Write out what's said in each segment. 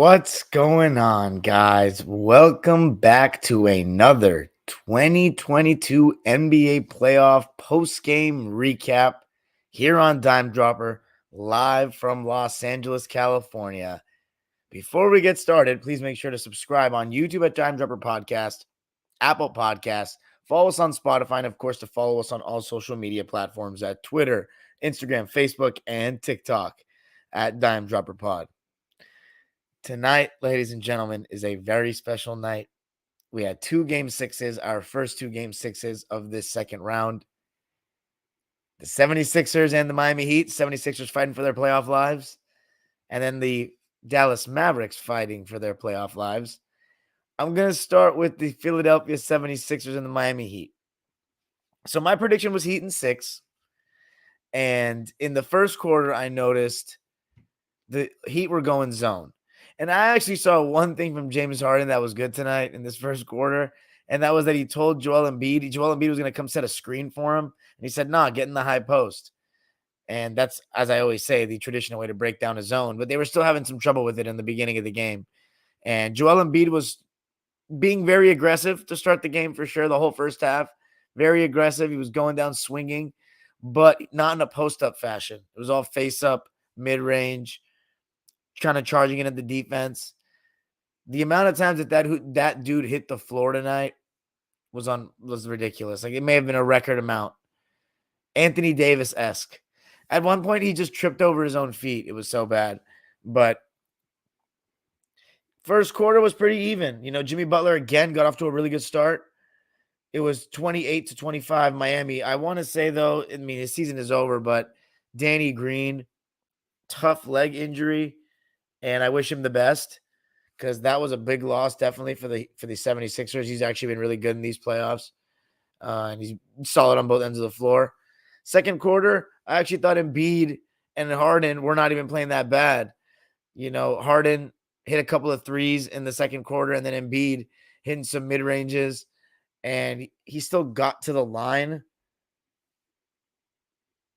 What's going on, guys? Welcome back to another 2022 NBA playoff post-game recap here on Dime Dropper, live from Los Angeles, California. Before we get started, please make sure to subscribe on YouTube at Dime Dropper Podcast, Apple Podcasts, follow us on Spotify, and of course, to follow us on all social media platforms at Twitter, Instagram, Facebook, and TikTok at Dime Dropper Pod. Tonight, ladies and gentlemen, is a very special night. We had two game sixes, our first two game sixes of this second round. The 76ers and the Miami Heat, 76ers fighting for their playoff lives, and then the Dallas Mavericks fighting for their playoff lives. I'm going to start with the Philadelphia 76ers and the Miami Heat. So my prediction was Heat in 6. And in the first quarter, I noticed the Heat were going zone. And I actually saw one thing from James Harden that was good tonight in this first quarter, and that was that he told Joel Embiid was going to come set a screen for him, and he said, "Nah, get in the high post." And that's, as I always say, the traditional way to break down a zone. But they were still having some trouble with it in the beginning of the game. And Joel Embiid was being very aggressive to start the game for sure, the whole first half. Very aggressive. He was going down swinging, but not in a post-up fashion. It was all face-up, mid-range, kind of charging in at the defense. The amount of times that dude hit the floor tonight was ridiculous. Like, it may have been a record amount. Anthony Davis-esque. At one point, he just tripped over his own feet. It was so bad. But first quarter was pretty even. Jimmy Butler again got off to a really good start. It was 28-25 Miami. I want to say, though, his season is over, but Danny Green, tough leg injury. And I wish him the best, because that was a big loss definitely for the 76ers. He's actually been really good in these playoffs, and he's solid on both ends of the floor. Second quarter, I actually thought Embiid and Harden were not even playing that bad. Harden hit a couple of threes in the second quarter, and then Embiid hitting some mid-ranges, and he still got to the line,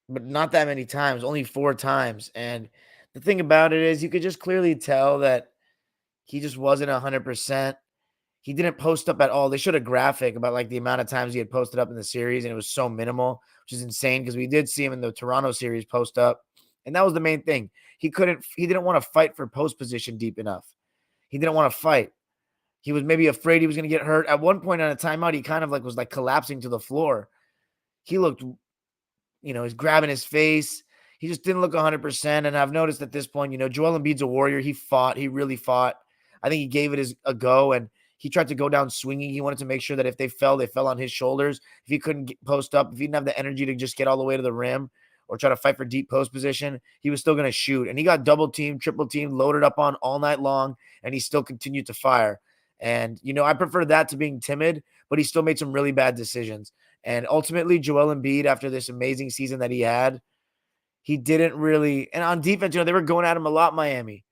but not that many times, only 4 times. And the thing about it is, you could just clearly tell that he just wasn't 100%. He didn't post up at all. They showed a graphic about like the amount of times he had posted up in the series, and it was so minimal, which is insane because we did see him in the Toronto series post up. And that was the main thing. He didn't want to fight for post position deep enough. He didn't want to fight. He was maybe afraid he was going to get hurt. At one point on a timeout, he kind of was collapsing to the floor. He looked, he's grabbing his face. He just didn't look 100%. And I've noticed at this point, Joel Embiid's a warrior. He fought. He really fought. I think he gave it a go, and he tried to go down swinging. He wanted to make sure that if they fell on his shoulders. If he couldn't post up, if he didn't have the energy to just get all the way to the rim or try to fight for deep post position, he was still going to shoot. And he got double teamed, triple teamed, loaded up on all night long, and he still continued to fire. And, I prefer that to being timid, but he still made some really bad decisions. And ultimately, Joel Embiid, after this amazing season that he had, he didn't really – and on defense, they were going at him a lot, Miami.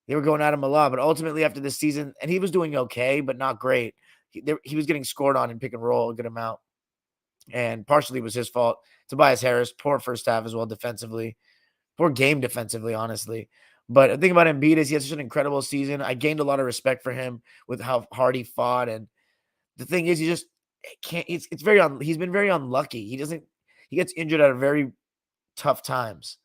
They were going at him a lot, but ultimately after this season, and he was doing okay, but not great. He was getting scored on in pick and roll a good amount, and partially was his fault. Tobias Harris, poor first half as well defensively. Poor game defensively, honestly. But the thing about Embiid is he has such an incredible season. I gained a lot of respect for him with how hard he fought, and the thing is, he just can't. He's been very unlucky. He gets injured at a very tough times.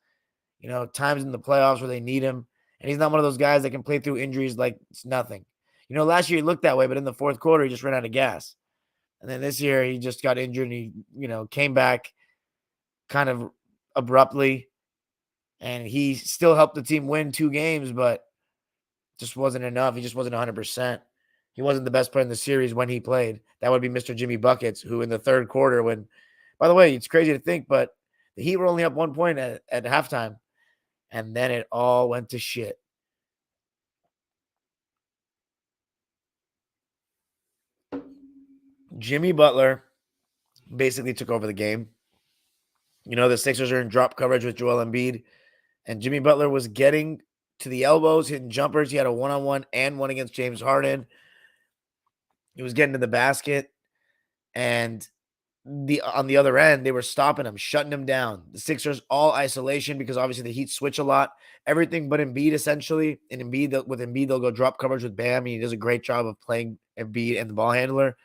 Times in the playoffs where they need him. And he's not one of those guys that can play through injuries like it's nothing. Last year he looked that way, but in the fourth quarter, he just ran out of gas. And then this year he just got injured, and he, came back kind of abruptly. And he still helped the team win 2 games, but just wasn't enough. He just wasn't 100%. He wasn't the best player in the series when he played. That would be Mr. Jimmy Buckets, who in the third quarter by the way, it's crazy to think, but the Heat were only up 1 point at halftime. And then it all went to shit. Jimmy Butler basically took over the game. The Sixers are in drop coverage with Joel Embiid, and Jimmy Butler was getting to the elbows, hitting jumpers. He had a one-on-one and one against James Harden. He was getting to the basket, and on the other end, they were stopping him, shutting him down. The Sixers all isolation because obviously the Heat switch a lot, everything but Embiid essentially. And with Embiid, they'll go drop coverage with Bam. He does a great job of playing Embiid and the ball handler.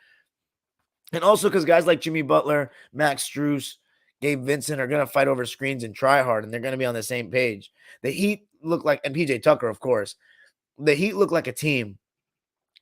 And also because guys like Jimmy Butler, Max Strus, Gabe Vincent are going to fight over screens and try hard, and they're going to be on the same page. The Heat look like, and PJ Tucker, of course, the Heat look like a team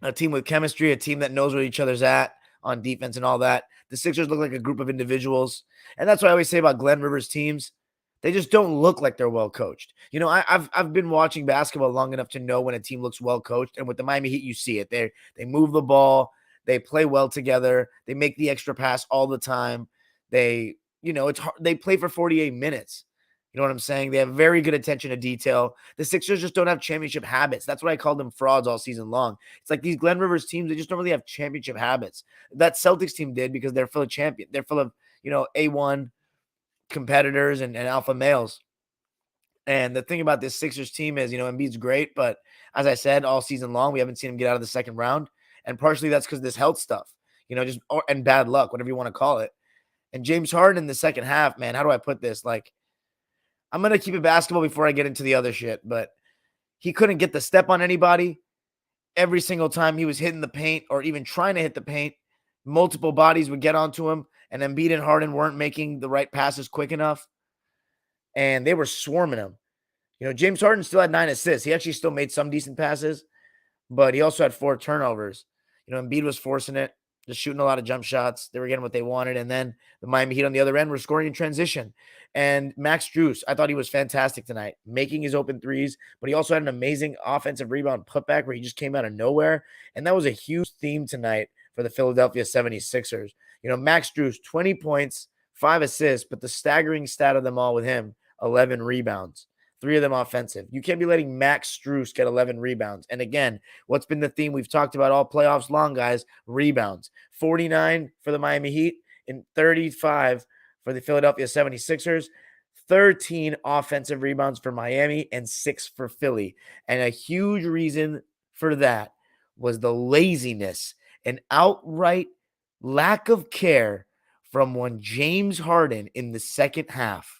with chemistry, a team that knows where each other's at on defense and all that. The Sixers look like a group of individuals. And that's what I always say about Glenn Rivers' teams. They just don't look like they're well coached. You know, I've been watching basketball long enough to know when a team looks well coached. And with the Miami Heat, you see it. They move the ball. They play well together. They make the extra pass all the time. It's hard. They play for 48 minutes. You know what I'm saying? They have very good attention to detail. The Sixers just don't have championship habits. That's what I called them, frauds all season long. It's like these Glenn Rivers teams, they just don't really have championship habits. That Celtics team did because they're full of champions. They're full of, A1 competitors and alpha males. And the thing about this Sixers team is, Embiid's great, but as I said, all season long, we haven't seen him get out of the second round. And partially that's because this health stuff, and bad luck, whatever you want to call it. And James Harden in the second half, man, how do I put this? Like, I'm going to keep it basketball before I get into the other shit, but he couldn't get the step on anybody. Every single time he was hitting the paint or even trying to hit the paint, multiple bodies would get onto him, and Embiid and Harden weren't making the right passes quick enough, and they were swarming him. James Harden still had 9 assists. He actually still made some decent passes, but he also had 4 turnovers. Embiid was forcing it, just shooting a lot of jump shots. They were getting what they wanted. And then the Miami Heat on the other end were scoring in transition. And Max Strus, I thought he was fantastic tonight, making his open threes, but he also had an amazing offensive rebound putback where he just came out of nowhere. And that was a huge theme tonight for the Philadelphia 76ers. Max Strus, 20 points, 5 assists, but the staggering stat of them all with him, 11 rebounds. 3 of them offensive. You can't be letting Max Strus get 11 rebounds. And again, what's been the theme we've talked about all playoffs long, guys? Rebounds. 49 for the Miami Heat and 35 for the Philadelphia 76ers. 13 offensive rebounds for Miami and 6 for Philly. And a huge reason for that was the laziness and outright lack of care from one James Harden in the second half.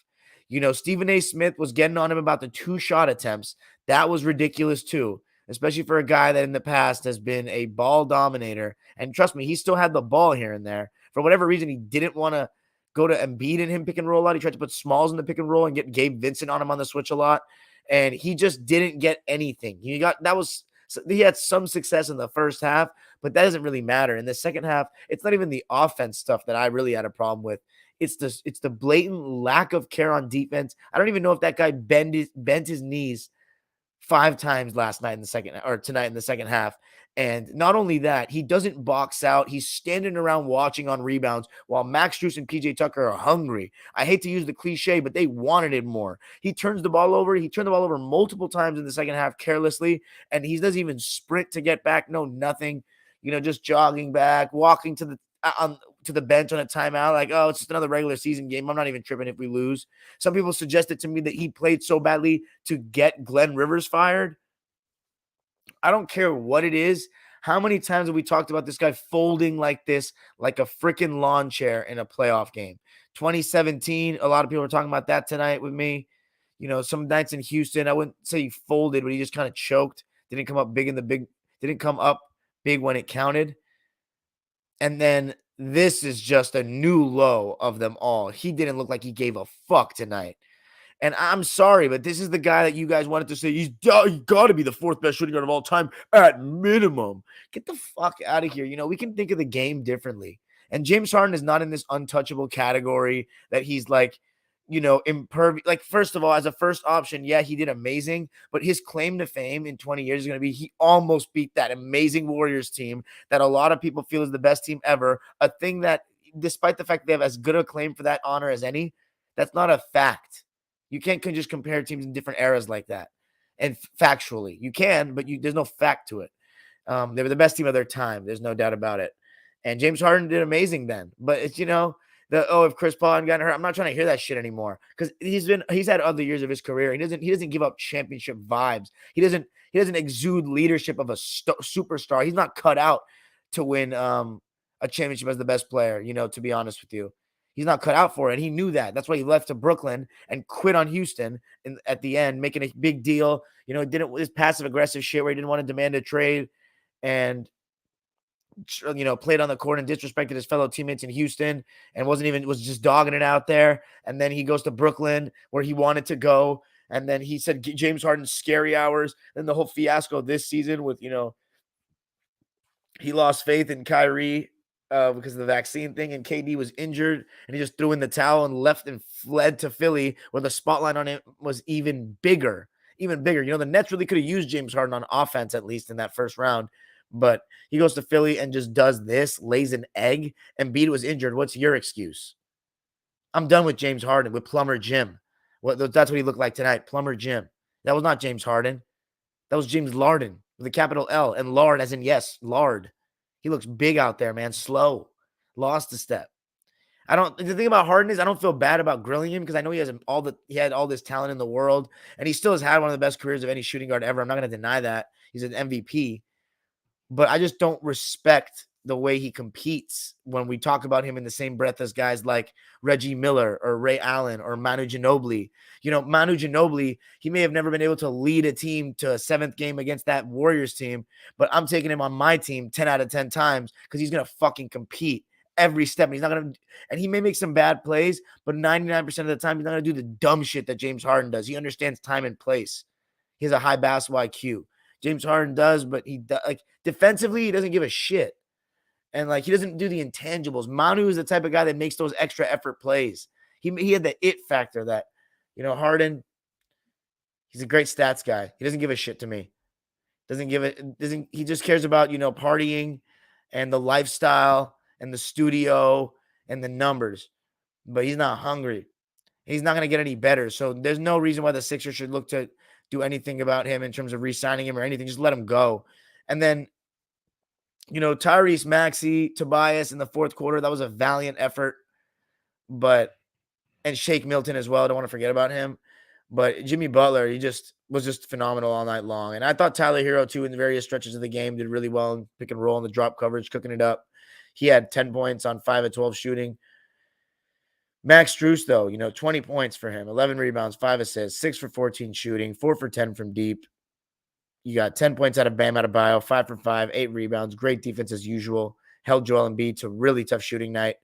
Stephen A. Smith was getting on him about the 2 shot attempts. That was ridiculous too, especially for a guy that in the past has been a ball dominator. And trust me, he still had the ball here and there. For whatever reason, he didn't want to go to Embiid and him pick and roll a lot. He tried to put Smalls in the pick and roll and get Gabe Vincent on him on the switch a lot. And he just didn't get anything. He had some success in the first half, but that doesn't really matter. In the second half, it's not even the offense stuff that I really had a problem with. It's the blatant lack of care on defense. I don't even know if that guy bent his knees 5 times tonight in the second half. And not only that, he doesn't box out. He's standing around watching on rebounds while Max Strus and PJ Tucker are hungry. I hate to use the cliche, but they wanted it more. He turns the ball over. He turned the ball over multiple times in the second half carelessly, and he doesn't even sprint to get back. No, nothing. Just jogging back, walking to the bench on a timeout, like, oh, it's just another regular season game. I'm not even tripping if we lose. Some people suggested to me that he played so badly to get Glenn Rivers fired. I don't care what it is. How many times have we talked about this guy folding like this, like a freaking lawn chair in a playoff game? 2017, a lot of people were talking about that tonight with me. Some nights in Houston, I wouldn't say he folded, but he just kind of choked. Didn't come up big when it counted. And then this is just a new low of them all. He didn't look like he gave a fuck tonight. And I'm sorry, but this is the guy that you guys wanted to say he's got to be the 4th best shooting guard of all time at minimum. Get the fuck out of here. We can think of the game differently. And James Harden is not in this untouchable category that he's like, impervious. Like, first of all, as a first option, yeah, he did amazing. But his claim to fame in 20 years is going to be he almost beat that amazing Warriors team that a lot of people feel is the best team ever. A thing that, despite the fact they have as good a claim for that honor as any, that's not a fact. You can't just compare teams in different eras like that. And factually, you can, but there's no fact to it. They were the best team of their time. There's no doubt about it. And James Harden did amazing then. But it's, if Chris Paul hadn't gotten hurt, I'm not trying to hear that shit anymore. Because he's had other years of his career. He doesn't give up championship vibes. He doesn't exude leadership of a superstar. He's not cut out to win a a championship as the best player, to be honest with you. He's not cut out for it. He knew that. That's why he left to Brooklyn and quit on Houston at the end, making a big deal. Didn't his passive aggressive shit where he didn't want to demand a trade and played on the court and disrespected his fellow teammates in Houston and was just dogging it out there. And then he goes to Brooklyn where he wanted to go. And then he said James Harden's scary hours. Then the whole fiasco this season with, he lost faith in Kyrie because of the vaccine thing, and KD was injured, and he just threw in the towel and left and fled to Philly where the spotlight on him was even bigger. Even bigger. The Nets really could have used James Harden on offense, at least in that first round. But he goes to Philly and just does this, lays an egg. Embiid was injured. What's your excuse? I'm done with James Harden, with Plumber Jim. That's what he looked like tonight, Plumber Jim. That was not James Harden. That was James Larden with a capital L. And Lard as in yes, Lard. He looks big out there, man. Slow. Lost a step. The thing about Harden is I don't feel bad about grilling him because I know he had all this talent in the world, and he still has had one of the best careers of any shooting guard ever. I'm not going to deny that. He's an MVP. But I just don't respect the way he competes when we talk about him in the same breath as guys like Reggie Miller or Ray Allen or Manu Ginobili. Manu Ginobili, he may have never been able to lead a team to a 7th game against that Warriors team, but I'm taking him on my team 10 out of 10 times because he's going to fucking compete every step. And he may make some bad plays, but 99% of the time, he's not going to do the dumb shit that James Harden does. He understands time and place. He has a high basketball IQ. James Harden does, but defensively, he doesn't give a shit. And he doesn't do the intangibles. Manu is the type of guy that makes those extra effort plays. He had the it factor that, Harden, he's a great stats guy. He doesn't give a shit to me. He just cares about, partying and the lifestyle and the studio and the numbers. But he's not hungry. He's not going to get any better. So there's no reason why the Sixers should look to do anything about him in terms of re-signing him or anything. Just let him go. And then, Tyrese Maxey, Tobias in the fourth quarter, that was a valiant effort. And Shake Milton as well. I don't want to forget about him. But Jimmy Butler, he was just phenomenal all night long. And I thought Tyler Hero, too, in the various stretches of the game, did really well in pick and roll and the drop coverage, cooking it up. He had 10 points on 5 of 12 shooting. Max Strus, though, 20 points for him, 11 rebounds, 5 assists, 6 for 14 shooting, 4 for 10 from deep. You got 10 points out of Bam Adebayo, 5 for 5, 8 rebounds, great defense as usual. Held Joel Embiid to a really tough shooting night.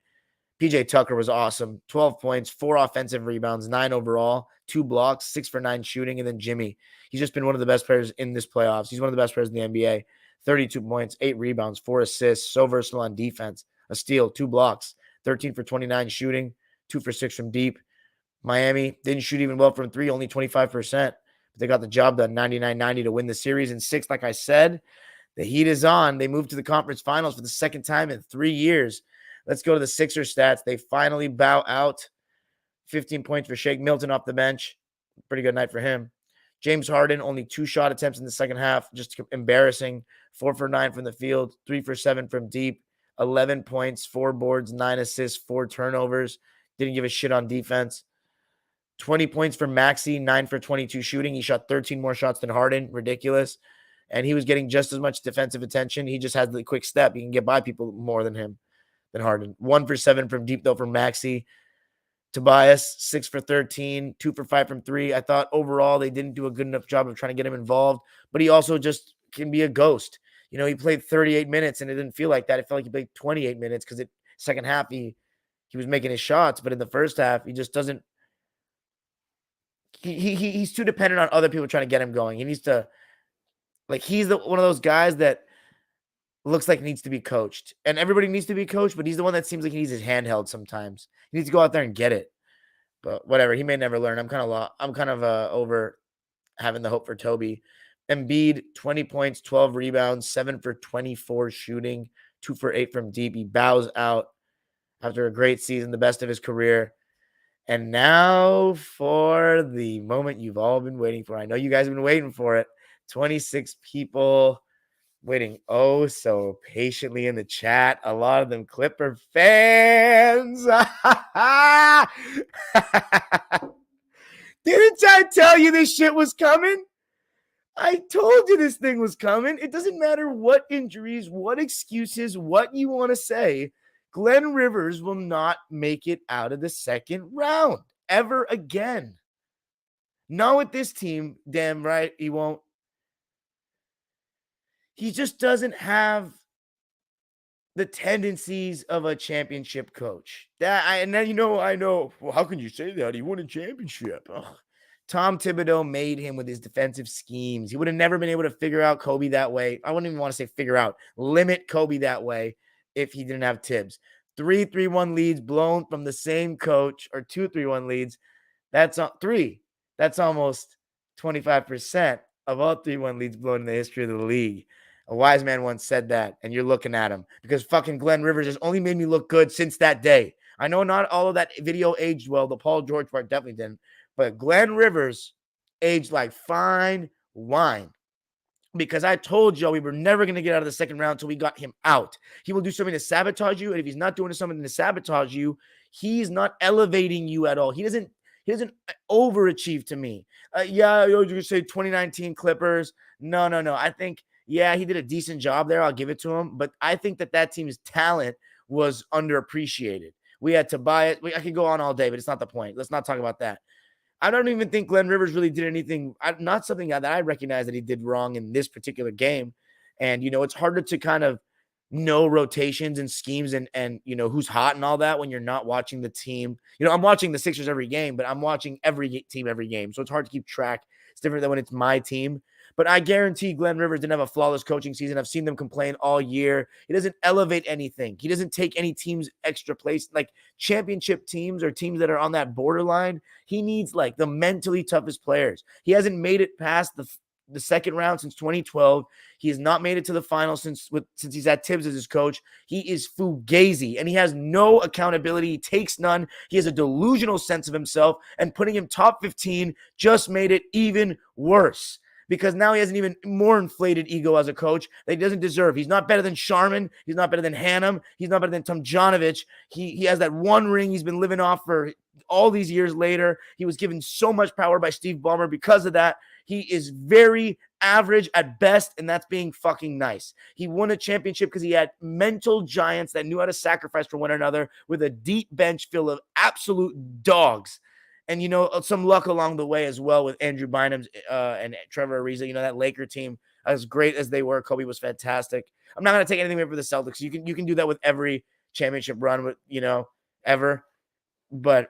PJ Tucker was awesome, 12 points, 4 offensive rebounds, 9 overall, 2 blocks, 6 for 9 shooting. And then Jimmy, he's just been one of the best players in this playoffs. He's one of the best players in the NBA. 32 points, 8 rebounds, 4 assists, so versatile on defense. A steal, 2 blocks, 13 for 29 shooting. 2 for 6 from deep. Miami didn't shoot even well from 3, only 25%. But they got the job done, 99-90 to win the series. In 6, like I said, the heat is on. They moved to the conference finals for the second time in 3 years. Let's go to the Sixers stats. They finally bow out. 15 points for Shake Milton off the bench. Pretty good night for him. James Harden, only 2 shot attempts in the second half. Just embarrassing. 4 for 9 from the field. 3 for 7 from deep. 11 points, 4 boards, 9 assists, 4 turnovers. Didn't give a shit on defense. 20 points for Maxey, 9 for 22 shooting. He shot 13 more shots than Harden. Ridiculous. And he was getting just as much defensive attention. He just has the quick step. He can get by people more than Harden. 1 for 7 from deep, though, from Maxey. Tobias, 6 for 13, 2 for 5 from 3. I thought overall they didn't do a good enough job of trying to get him involved. But he also just can be a ghost. He played 38 minutes, and it didn't feel like that. It felt like he played 28 minutes because second half he was making his shots, but in the first half, he just doesn't. He's too dependent on other people trying to get him going. He needs to, he's one of those guys that looks like needs to be coached, and everybody needs to be coached. But he's the one that seems like he needs his handheld sometimes. He needs to go out there and get it. But whatever, he may never learn. I'm kind of over having the hope for Toby. Embiid, 20 points, 12 rebounds, 7 for 24 shooting, 2 for 8 from deep. He bows out after a great season, the best of his career. And now for the moment you've all been waiting for. I know you guys have been waiting for it. 26 people waiting so patiently in the chat. A lot of them Clipper fans. Didn't I tell you this shit was coming? I told you this thing was coming. It doesn't matter what injuries, what excuses, what you want to say. Glenn Rivers will not make it out of the second round ever again. Not with this team. Damn right he won't. He just doesn't have the tendencies of a championship coach. And then I know. Well, how can you say that? He won a championship. Ugh. Tom Thibodeau made him with his defensive schemes. He would have never been able to figure out Kobe that way. I wouldn't even want to say figure out, limit Kobe that way if he didn't have Tibbs. 3-3-1 leads blown from the same coach, or 2-3-1 leads. That's three. That's almost 25% of all 3-1 leads blown in the history of the league. A wise man once said that, and you're looking at him because fucking Glenn Rivers has only made me look good since that day. I know not all of that video aged well. The Paul George part definitely didn't. But Glenn Rivers aged like fine wine. Because I told you we were never going to get out of the second round until we got him out. He will do something to sabotage you. And if he's not doing something to sabotage you, he's not elevating you at all. He doesn't overachieve to me. You could say 2019 Clippers. No. I think, he did a decent job there. I'll give it to him. But I think that team's talent was underappreciated. We had Tobias. I could go on all day, but it's not the point. Let's not talk about that. I don't even think Glenn Rivers really did anything, not something that I recognize that he did wrong in this particular game. And, it's harder to kind of know rotations and schemes and who's hot and all that when you're not watching the team. I'm watching the Sixers every game, but I'm watching every team every game. So it's hard to keep track. It's different than when it's my team. But I guarantee Glenn Rivers didn't have a flawless coaching season. I've seen them complain all year. He doesn't elevate anything. He doesn't take any team's extra place. Like championship teams or teams that are on that borderline, he needs like the mentally toughest players. He hasn't made it past the second round since 2012. He has not made it to the final since he's had Tibbs as his coach. He is fugazi, and he has no accountability. He takes none. He has a delusional sense of himself, and putting him top 15 just made it even worse. Because now he has an even more inflated ego as a coach that he doesn't deserve. He's not better than Sharman. He's not better than Hannum. He's not better than Tomjanovich. He has that one ring he's been living off for all these years later. He was given so much power by Steve Ballmer because of that. He is very average at best, and that's being fucking nice. He won a championship because he had mental giants that knew how to sacrifice for one another with a deep bench full of absolute dogs. And, some luck along the way as well with Andrew Bynum and Trevor Ariza. That Laker team, as great as they were, Kobe was fantastic. I'm not going to take anything away from the Celtics. You can do that with every championship run, with ever. But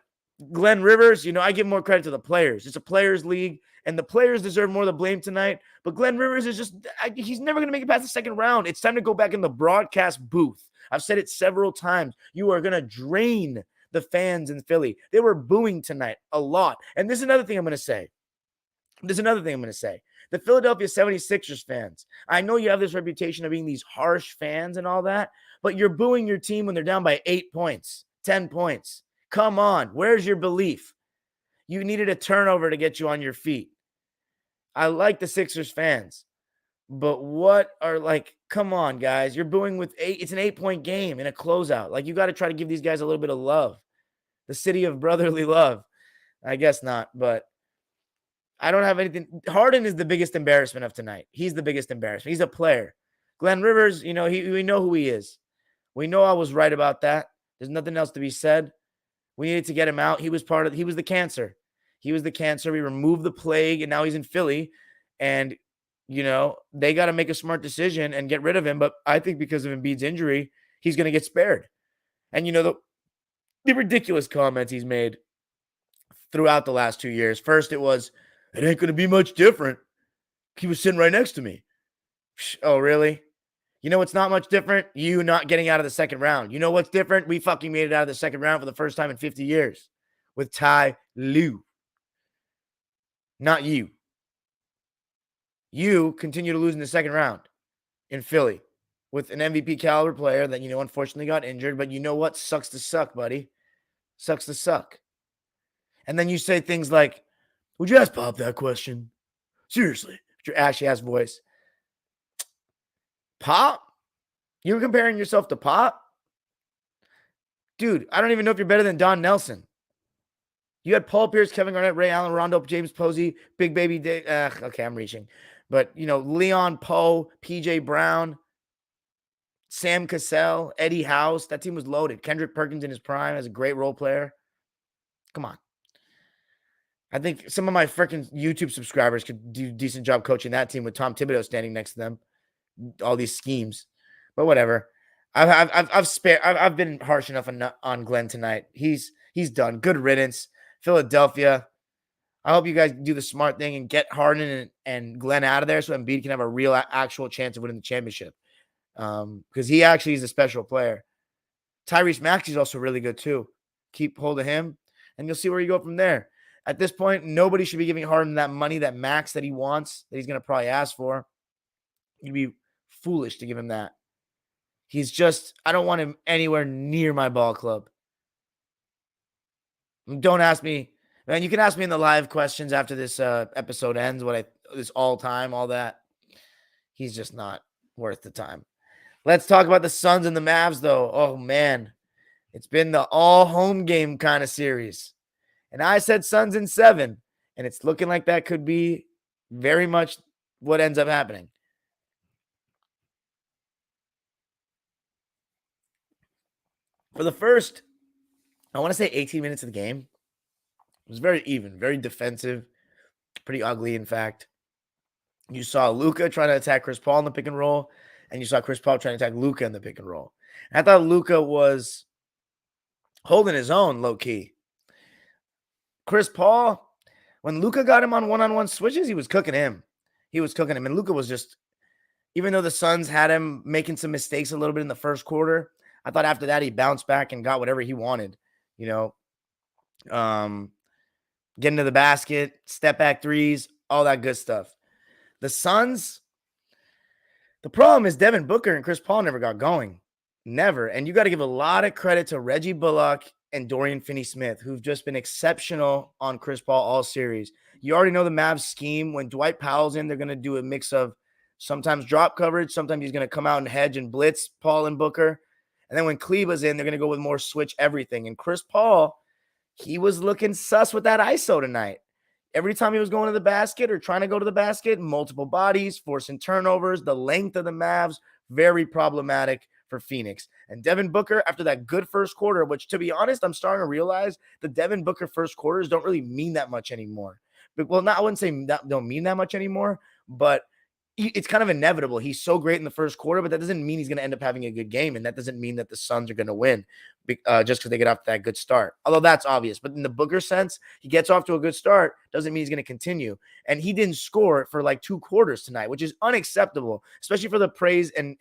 Glenn Rivers, I give more credit to the players. It's a players' league, and the players deserve more of the blame tonight. But Glenn Rivers is he's never going to make it past the second round. It's time to go back in the broadcast booth. I've said it several times. You are going to drain the fans in Philly. They were booing tonight a lot. And this is another thing I'm going to say. The Philadelphia 76ers fans, I know you have this reputation of being these harsh fans and all that, but you're booing your team when they're down by 8 points, 10 points. Come on. Where's your belief? You needed a turnover to get you on your feet. I like the Sixers fans, but come on, guys. You're booing with 8. It's an 8-point game in a closeout. You got to try to give these guys a little bit of love. The city of brotherly love. I guess not, but I don't have anything. Harden is the biggest embarrassment of tonight. He's the biggest embarrassment. He's a player. Glenn Rivers, we know who he is. We know I was right about that. There's nothing else to be said. We needed to get him out. He was the cancer. We removed the plague, and now he's in Philly. And, they got to make a smart decision and get rid of him. But I think because of Embiid's injury, he's going to get spared. And, the ridiculous comments he's made throughout the last 2 years. First, it was, it ain't going to be much different. He was sitting right next to me. Oh, really? It's not much different? You not getting out of the second round. You know what's different? We fucking made it out of the second round for the first time in 50 years with Ty Lue. Not you. You continue to lose in the second round in Philly with an MVP caliber player that, unfortunately got injured. But you know what? Sucks to suck, buddy. Sucks to suck. And then you say things like, would you ask Pop that question? Seriously. With your ashy-ass voice. Pop? You're comparing yourself to Pop? Dude, I don't even know if you're better than Don Nelson. You had Paul Pierce, Kevin Garnett, Ray Allen, Rondo, James Posey, Big Baby Dick. Okay, I'm reaching. But, Leon Poe, PJ Brown, Sam Cassell, Eddie House, that team was loaded. Kendrick Perkins in his prime as a great role player. Come on. I think some of my freaking YouTube subscribers could do a decent job coaching that team with Tom Thibodeau standing next to them. All these schemes, but whatever. I've been harsh enough on Glenn tonight. He's done. Good riddance, Philadelphia. I hope you guys do the smart thing and get Harden and Glenn out of there so Embiid can have a real actual chance of winning the championship. Because he actually is a special player. Tyrese Maxey's also really good too. Keep hold of him, and you'll see where you go from there. At this point, nobody should be giving Harden that money, that max that he wants, that he's going to probably ask for. You'd be foolish to give him that. I don't want him anywhere near my ball club. Don't ask me, man. You can ask me in the live questions after this episode ends, this all that. He's just not worth the time. Let's talk about the Suns and the Mavs, though. Oh, man. It's been the all-home game kind of series. And I said Suns in 7, and it's looking like that could be very much what ends up happening. For the first, I want to say 18 minutes of the game, it was very even, very defensive, pretty ugly, in fact. You saw Luka trying to attack Chris Paul in the pick and roll, and you saw Chris Paul trying to attack Luka in the pick and roll. And I thought Luka was holding his own low-key. Chris Paul, when Luka got him on one-on-one switches, he was cooking him. And Luka was just, even though the Suns had him making some mistakes a little bit in the first quarter, I thought after that he bounced back and got whatever he wanted. Getting to the basket, step back threes, all that good stuff. The Suns, the problem is Devin Booker and Chris Paul never got going. Never. And you got to give a lot of credit to Reggie Bullock and Dorian Finney-Smith, who've just been exceptional on Chris Paul all series. You already know the Mavs scheme. When Dwight Powell's in, they're going to do a mix of sometimes drop coverage. Sometimes he's going to come out and hedge and blitz Paul and Booker. And then when Kleba's in, they're going to go with more switch everything. And Chris Paul, he was looking sus with that ISO tonight. Every time he was going to the basket or trying to go to the basket, multiple bodies, forcing turnovers, the length of the Mavs, very problematic for Phoenix. And Devin Booker, after that good first quarter, which to be honest, I'm starting to realize the Devin Booker first quarters don't really mean that much anymore. I wouldn't say that don't mean that much anymore, but it's kind of inevitable. He's so great in the first quarter, but that doesn't mean he's going to end up having a good game. And that doesn't mean that the Suns are going to win just because they get off to that good start. Although that's obvious. But in the Booker sense, he gets off to a good start. Doesn't mean he's going to continue. And he didn't score for like 2 quarters tonight, which is unacceptable, especially for the praise and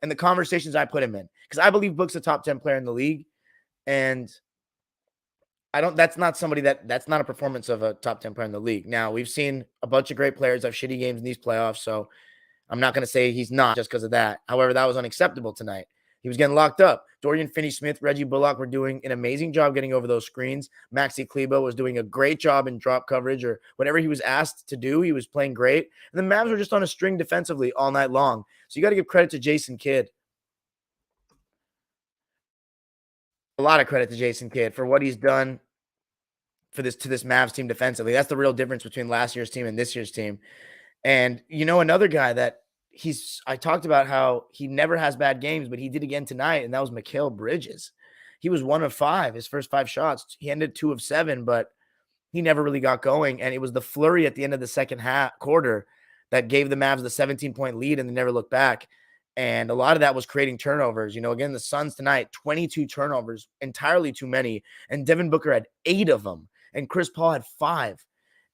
the conversations I put him in. Because I believe Book's a top 10 player in the league. And that's not a performance of a top 10 player in the league. Now, we've seen a bunch of great players have shitty games in these playoffs, so I'm not going to say he's not just because of that. However, that was unacceptable tonight. He was getting locked up. Dorian Finney-Smith, Reggie Bullock were doing an amazing job getting over those screens. Maxi Kleber was doing a great job in drop coverage or whatever he was asked to do. He was playing great. And the Mavs were just on a string defensively all night long. So you got to give credit to Jason Kidd. A lot of credit to Jason Kidd for what he's done to this Mavs team defensively. That's the real difference between last year's team and this year's team. And another guy that I talked about how he never has bad games, but he did again tonight, and that was Mikal Bridges. He was 1 of 5, his first 5 shots. He ended 2 of 7, but he never really got going. And it was the flurry at the end of the second quarter that gave the Mavs the 17-point lead, and they never looked back. And a lot of that was creating turnovers. Again, the Suns tonight, 22 turnovers, entirely too many. And Devin Booker had 8 of them, and Chris Paul had 5.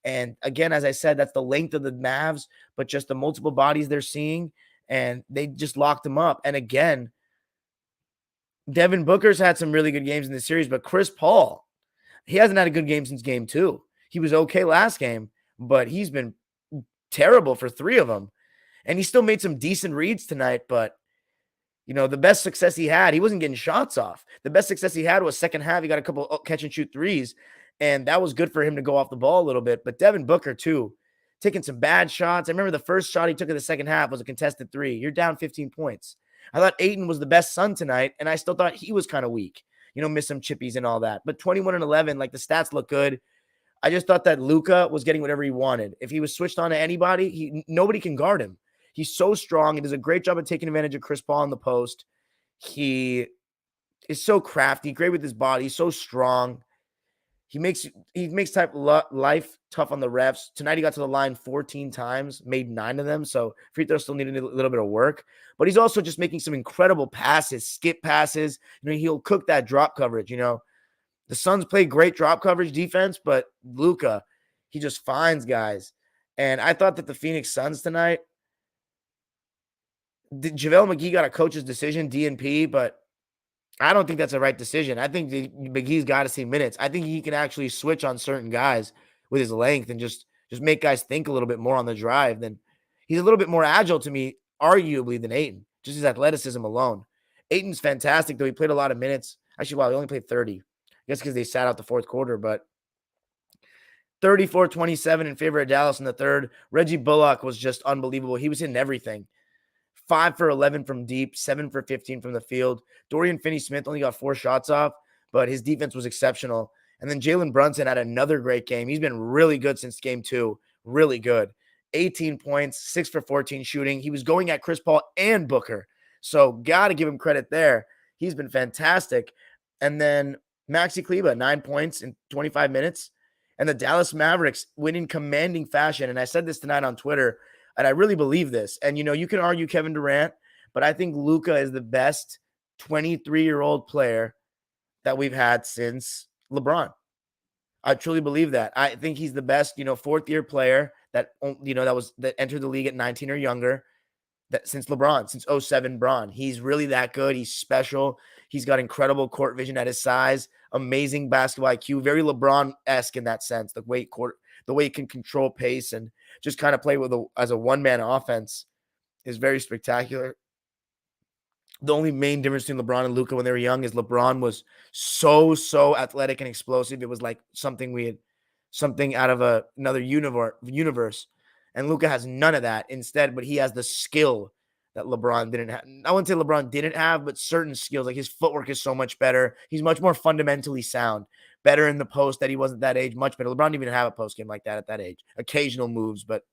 And again, as I said, that's the length of the Mavs, but just the multiple bodies they're seeing, and they just locked them up. And again, Devin Booker's had some really good games in this series, but Chris Paul, he hasn't had a good game since game 2. He was okay last game, but he's been terrible for 3 of them. And he still made some decent reads tonight, but the best success he had, he wasn't getting shots off. The best success he had was second half. He got a couple catch and shoot threes, and that was good for him to go off the ball a little bit. But Devin Booker, too, taking some bad shots. I remember the first shot he took in the second half was a contested 3. You're down 15 points. I thought Ayton was the best Sun tonight, and I still thought he was kind of weak. Missed some chippies and all that. But 21 and 11, like the stats look good. I just thought that Luka was getting whatever he wanted. If he was switched on to anybody, nobody can guard him. He's so strong. He does a great job of taking advantage of Chris Paul in the post. He is so crafty, great with his body, he's so strong. He makes life tough on the refs. Tonight he got to the line 14 times, made 9 of them. So free throws still needed a little bit of work. But he's also just making some incredible passes, skip passes. He'll cook that drop coverage. The Suns play great drop coverage defense, but Luka, he just finds guys. And I thought that the Phoenix Suns tonight, JaVale McGee got a coach's decision, DNP, but I don't think that's a right decision. I think McGee's got to see minutes. I think he can actually switch on certain guys with his length and just make guys think a little bit more on the drive. Then he's a little bit more agile to me, arguably, than Ayton. Just his athleticism alone. Ayton's fantastic, though. He played a lot of minutes. Actually, wow, he only played 30. I guess because they sat out the fourth quarter, but 34-27 in favor of Dallas in the third. Reggie Bullock was just unbelievable. He was hitting everything. 5 for 11 from deep, 7 for 15 from the field. Dorian Finney-Smith only got 4 shots off, but his defense was exceptional. And then Jalen Brunson had another great game. He's been really good since game 2. Really good. 18 points, 6 for 14 shooting. He was going at Chris Paul and Booker. So got to give him credit there. He's been fantastic. And then Maxi Kleber, 9 points in 25 minutes. And the Dallas Mavericks win in commanding fashion. And I said this tonight on Twitter, and I really believe this. And, you can argue Kevin Durant, but I think Luka is the best 23-year-old player that we've had since LeBron. I truly believe that. I think he's the best, fourth-year player that entered the league at 19 or younger since LeBron, since 07 Bron. He's really that good. He's special. He's got incredible court vision at his size, amazing basketball IQ, very LeBron-esque in that sense, the way he can control pace and just kind of play as a one-man offense is very spectacular. The only main difference between LeBron and Luka when they were young is LeBron was so athletic and explosive. It was like something out of another universe. And Luka has none of that instead, but he has the skill that LeBron didn't have. I wouldn't say LeBron didn't have, but certain skills, like his footwork is so much better. He's much more fundamentally sound, better in the post that he wasn't that age, much better. LeBron didn't even have a post game like that at that age. Occasional moves, but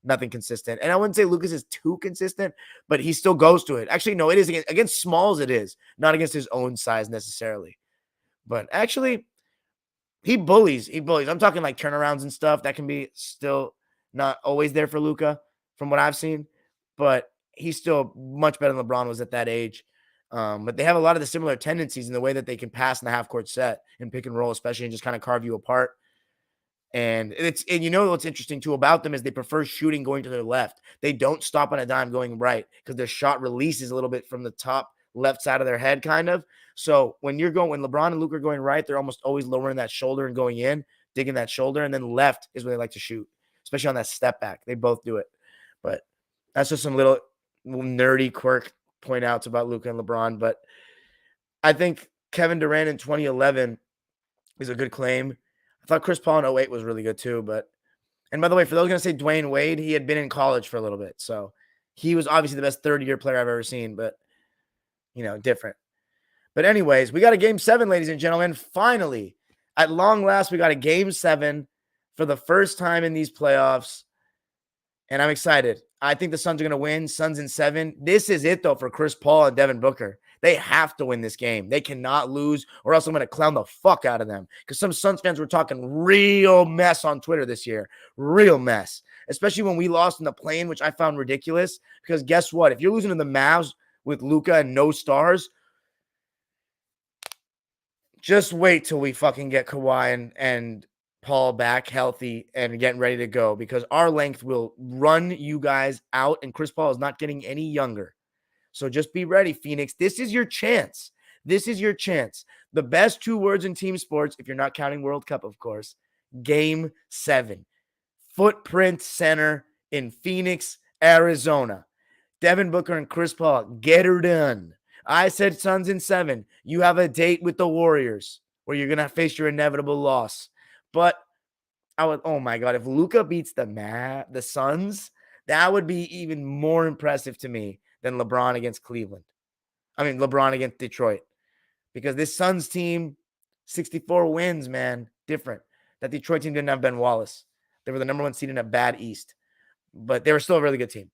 nothing consistent. And I wouldn't say Lucas is too consistent, but he still goes to it. Actually, no, it is against Smalls. It is not against his own size necessarily, but actually he bullies. I'm talking like turnarounds and stuff that can be still not always there for Luka from what I've seen, but he's still much better than LeBron was at that age. But they have a lot of the similar tendencies in the way that they can pass in the half court set and pick and roll, especially, and just kind of carve you apart. And what's interesting too about them is they prefer shooting going to their left. They don't stop on a dime going right because their shot releases a little bit from the top left side of their head, kind of. So when LeBron and Luka are going right, they're almost always lowering that shoulder and going in, digging that shoulder, and then left is where they like to shoot, especially on that step back. They both do it. But that's just some little nerdy quirk point outs about Luka and LeBron. But I think Kevin Durant in 2011 is a good claim. I thought Chris Paul in 08 was really good too. And by the way, for those going to say Dwayne Wade, he had been in college for a little bit. So he was obviously the best 30-year player I've ever seen, but, different. But anyways, we got a game 7, ladies and gentlemen. Finally, at long last, we got a game 7 for the first time in these playoffs. And I'm excited. I think the Suns are going to win. Suns in 7. This is it, though, for Chris Paul and Devin Booker. They have to win this game. They cannot lose, or else I'm going to clown the fuck out of them. Because some Suns fans were talking real mess on Twitter this year. Real mess. Especially when we lost in the play-in, which I found ridiculous. Because guess what? If you're losing to the Mavs with Luka and no stars, just wait till we fucking get Kawhi and Paul back healthy and getting ready to go, because our length will run you guys out, and Chris Paul is not getting any younger. So just be ready, Phoenix. This is your chance. This is your chance. The best 2 words in team sports, if you're not counting World Cup, of course, game 7. Footprint Center in Phoenix, Arizona. Devin Booker and Chris Paul, get her done. I said Suns in 7. You have a date with the Warriors where you're going to face your inevitable loss. But oh my God, if Luka beats the Suns, that would be even more impressive to me than LeBron against Cleveland. LeBron against Detroit. Because this Suns team, 64 wins, man, different. That Detroit team didn't have Ben Wallace. They were the number 1 seed in a bad East, but they were still a really good team.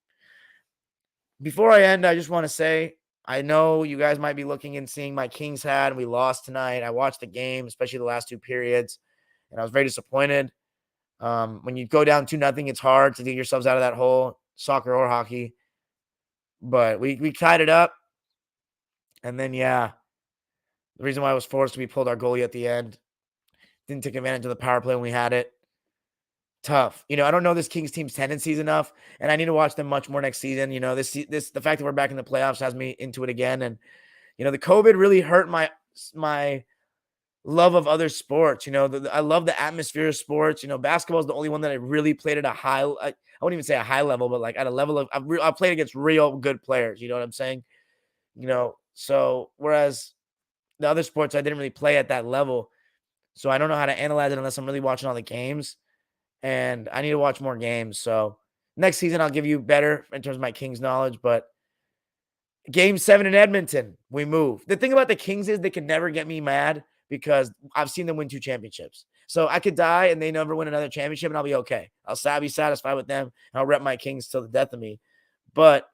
Before I end, I just want to say, I know you guys might be looking and seeing my Kings hat, and we lost tonight. I watched the game, especially the last 2 periods, and I was very disappointed. When you go down 2-0, it's hard to dig yourselves out of that hole, soccer or hockey. But we tied it up. And then, the reason why I was forced, we pulled our goalie at the end. Didn't take advantage of the power play when we had it. Tough. I don't know this Kings team's tendencies enough, and I need to watch them much more next season. The fact that we're back in the playoffs has me into it again. And, the COVID really hurt my love of other sports. I love the atmosphere of sports. Basketball is the only one that I really played at a high, I wouldn't even say a high level, but like at a level of, I've played against real good players. You know what I'm saying? So whereas the other sports, I didn't really play at that level. So I don't know how to analyze it unless I'm really watching all the games, and I need to watch more games. So next season, I'll give you better in terms of my Kings knowledge, but Game 7 in Edmonton, we move. The thing about the Kings is they can never get me mad because I've seen them win 2 championships. So I could die and they never win another championship, and I'll be okay. I'll be satisfied with them, and I'll rep my Kings till the death of me. But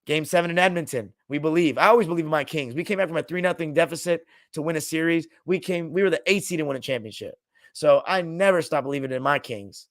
Game 7 in Edmonton, we believe. I always believe in my Kings. We came back from a 3-0 deficit to win a series. We were the 8th seed and won a championship. So I never stop believing in my Kings.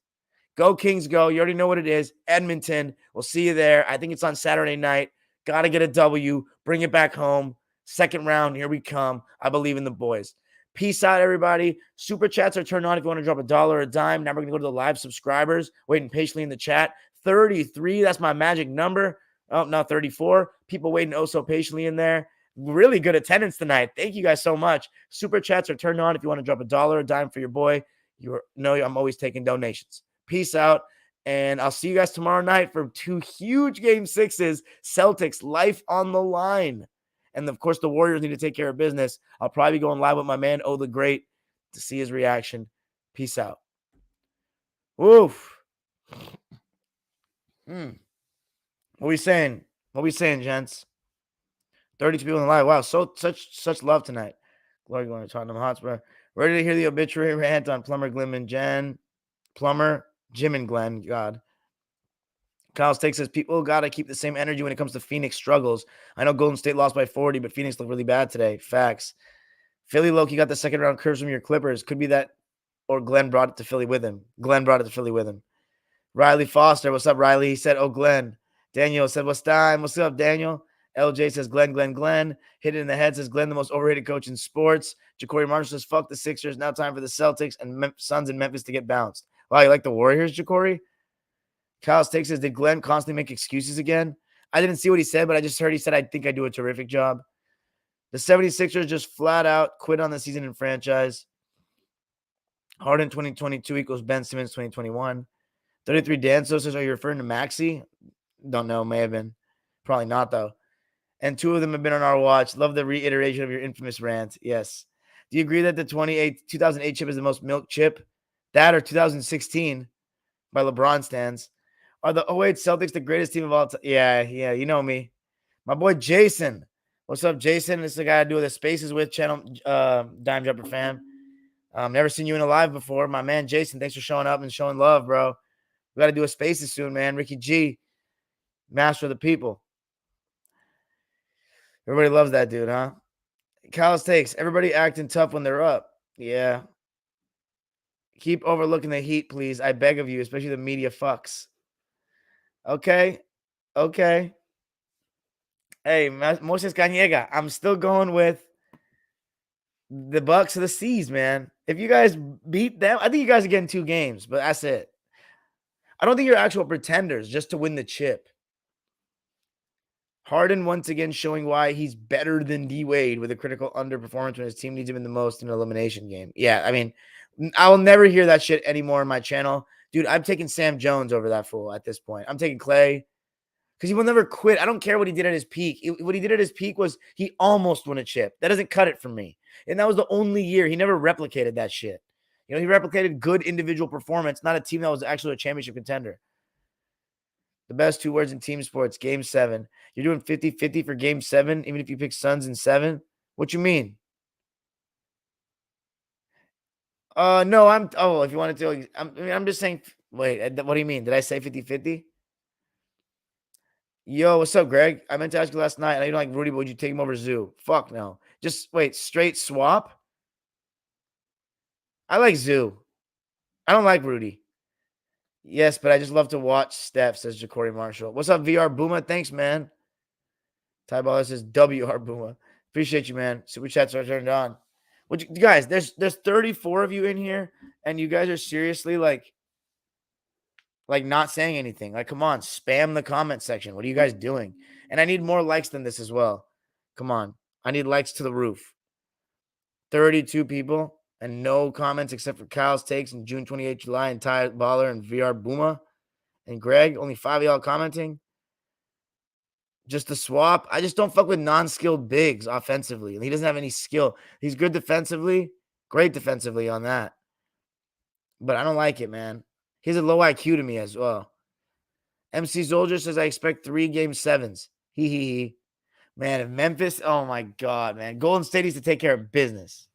Go Kings, go. You already know what it is. Edmonton, we'll see you there. I think it's on Saturday night. Got to get a W. Bring it back home. Second round, here we come. I believe in the boys. Peace out, everybody. Super chats are turned on if you want to drop $1 or a dime. Now we're going to go to the live subscribers, waiting patiently in the chat. 33, that's my magic number. Oh, no, 34. People waiting oh so patiently in there. Really good attendance tonight. Thank you guys so much. Super chats are turned on if you want to drop $1 or a dime for your boy. You know I'm always taking donations. Peace out. And I'll see you guys tomorrow night for 2 huge Game 6s. Celtics, life on the line. And, of course, the Warriors need to take care of business. I'll probably be going live with my man, the Great, to see his reaction. Peace out. Woof. What we saying? Gents? 32 people in the live. Wow, such love tonight. Glory going to Tottenham Hotspur. Ready to hear the obituary rant on Plumber, Glim, and Jim and Glenn. God. Kyle's take says people got to keep the same energy when it comes to Phoenix struggles. I know Golden State lost by 40, but Phoenix looked really bad today. Facts. Philly Loki got the second round curves from your Clippers. Could be that, or Glenn brought it to Philly with him. Riley Foster, what's up, Riley? He said, oh, Glenn. Daniel said, what's time? What's up, Daniel? LJ says, Glenn. Hit it in the head, says Glenn, the most overrated coach in sports. Ja'Cory Marshall says, fuck the Sixers. Now time for the Celtics and Suns in Memphis to get bounced. Wow, you like the Warriors, Ja'Cory? Kyle's take says, did Glenn constantly make excuses again? I didn't see what he said, but I just heard he said, I think I do a terrific job. The 76ers just flat out quit on the season in franchise. Harden 2022 equals Ben Simmons 2021. 33 Danso says, are you referring to Maxey? Don't know. May have been. Probably not, though. And 2 of them have been on our watch. Love the reiteration of your infamous rant. Yes. Do you agree that the 2008 chip is the most milk chip? That or 2016 by LeBron stands. Are the '08 Celtics the greatest team of all time? Yeah, you know me. My boy Jason. What's up, Jason? This is the guy I do the Spaces with channel, Dime Dropper fam. Never seen you in a live before. My man Jason, thanks for showing up and showing love, bro. We got to do a Spaces soon, man. Ricky G, master of the people. Everybody loves that dude, huh? Kyle's takes. Everybody acting tough when they're up. Yeah. Keep overlooking the Heat, please. I beg of you, especially the media fucks. Okay. Hey, Moses Cañega, I'm still going with the Bucks of the Seas, man. If you guys beat them, I think you guys are getting 2 games, but that's it. I don't think you're actual pretenders just to win the chip. Harden once again showing why he's better than D Wade with a critical underperformance when his team needs him the most in an elimination game. Yeah, I mean, I will never hear that shit anymore on my channel. Dude, I'm taking Sam Jones over that fool at this point. I'm taking Clay because he will never quit. I don't care what he did at his peak. What he did at his peak was he almost won a chip. That doesn't cut it for me. And that was the only year. He never replicated that shit. He replicated good individual performance, not a team that was actually a championship contender. The best 2 words in team sports, Game 7. You're doing 50-50 for Game 7, even if you pick Suns in 7? What you mean? No, if you wanted to, I'm just saying. Wait, what do you mean? Did I say 50-50? Yo, what's up, Greg? I meant to ask you last night. I know you don't like Rudy, but would you take him over Zoo? Fuck no. Just wait, straight swap. I like Zoo. I don't like Rudy. Yes, but I just love to watch Steph, says Ja'Cory Marshall. What's up, VR Boomer? Thanks, man. Ty Baller says WR Boomer. Appreciate you, man. Super chats are turned on. What you guys, there's 34 of you in here, and you guys are seriously like not saying anything. Like, come on, spam the comment section. What are you guys doing? And I need more likes than this as well. Come on. I need likes to the roof. 32 people and no comments except for Kyle's takes in June 28th, July, and Ty Baller and VR Booma and Greg. Only 5 of y'all commenting. Just a swap. I just don't fuck with non-skilled bigs offensively. He doesn't have any skill. He's good defensively, great defensively on that. But I don't like it, man. He has a low IQ to me as well. MC Soldier says, I expect 3 game 7s. He. Man, if Memphis, oh my God, man. Golden State needs to take care of business.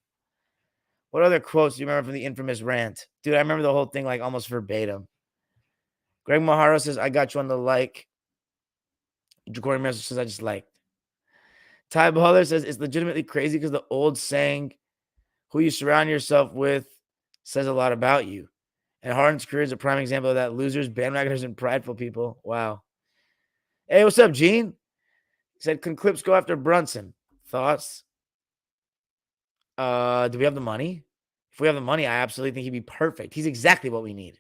What other quotes do you remember from the infamous rant? Dude, I remember the whole thing like almost verbatim. Greg Maharo says, I got you on the like. Ja'Cory Marshall says, I just liked. Ty Baller says, it's legitimately crazy because the old saying, who you surround yourself with says a lot about you. And Harden's career is a prime example of that. Losers, bandwagoners, and prideful people. Wow. Hey, what's up, Gene? He said, can Clips go after Brunson? Thoughts? Do we have the money? If we have the money, I absolutely think he'd be perfect. He's exactly what we need.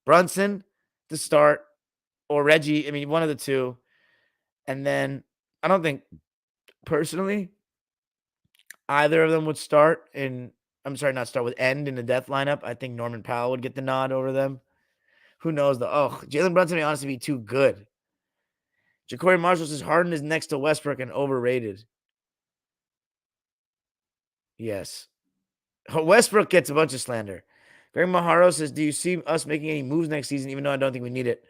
Brunson to start, or Reggie. I mean, one of the two. And then I don't think, personally, either of them would start in. I'm sorry, not start with end in the death lineup. I think Norman Powell would get the nod over them. Who knows? Jalen Brunson may honestly be too good. Ja'Cory Marshall says Harden is next to Westbrook and overrated. Yes. Westbrook gets a bunch of slander. Greg Maharo says, do you see us making any moves next season, even though I don't think we need it?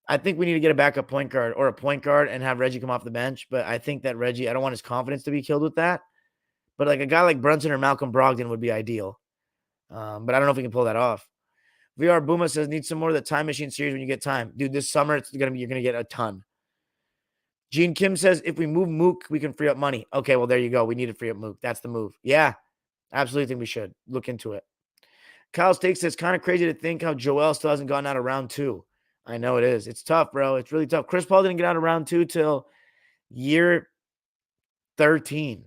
I think we need to get a backup point guard or a point guard and have Reggie come off the bench. But I think that Reggie, I don't want his confidence to be killed with that. But like a guy like Brunson or Malcolm Brogdon would be ideal. But I don't know if we can pull that off. VR Booma says, need some more of the Time Machine series when you get time. Dude, this summer you're gonna get a ton. Gene Kim says, if we move Mook, we can free up money. Okay, well, there you go. We need to free up Mook. That's the move. Yeah, absolutely think we should look into it. Kyle Stakes says, kind of crazy to think how Joel still hasn't gotten out of round 2. I know it is. It's tough, bro. It's really tough. Chris Paul didn't get out of round 2 till year 13.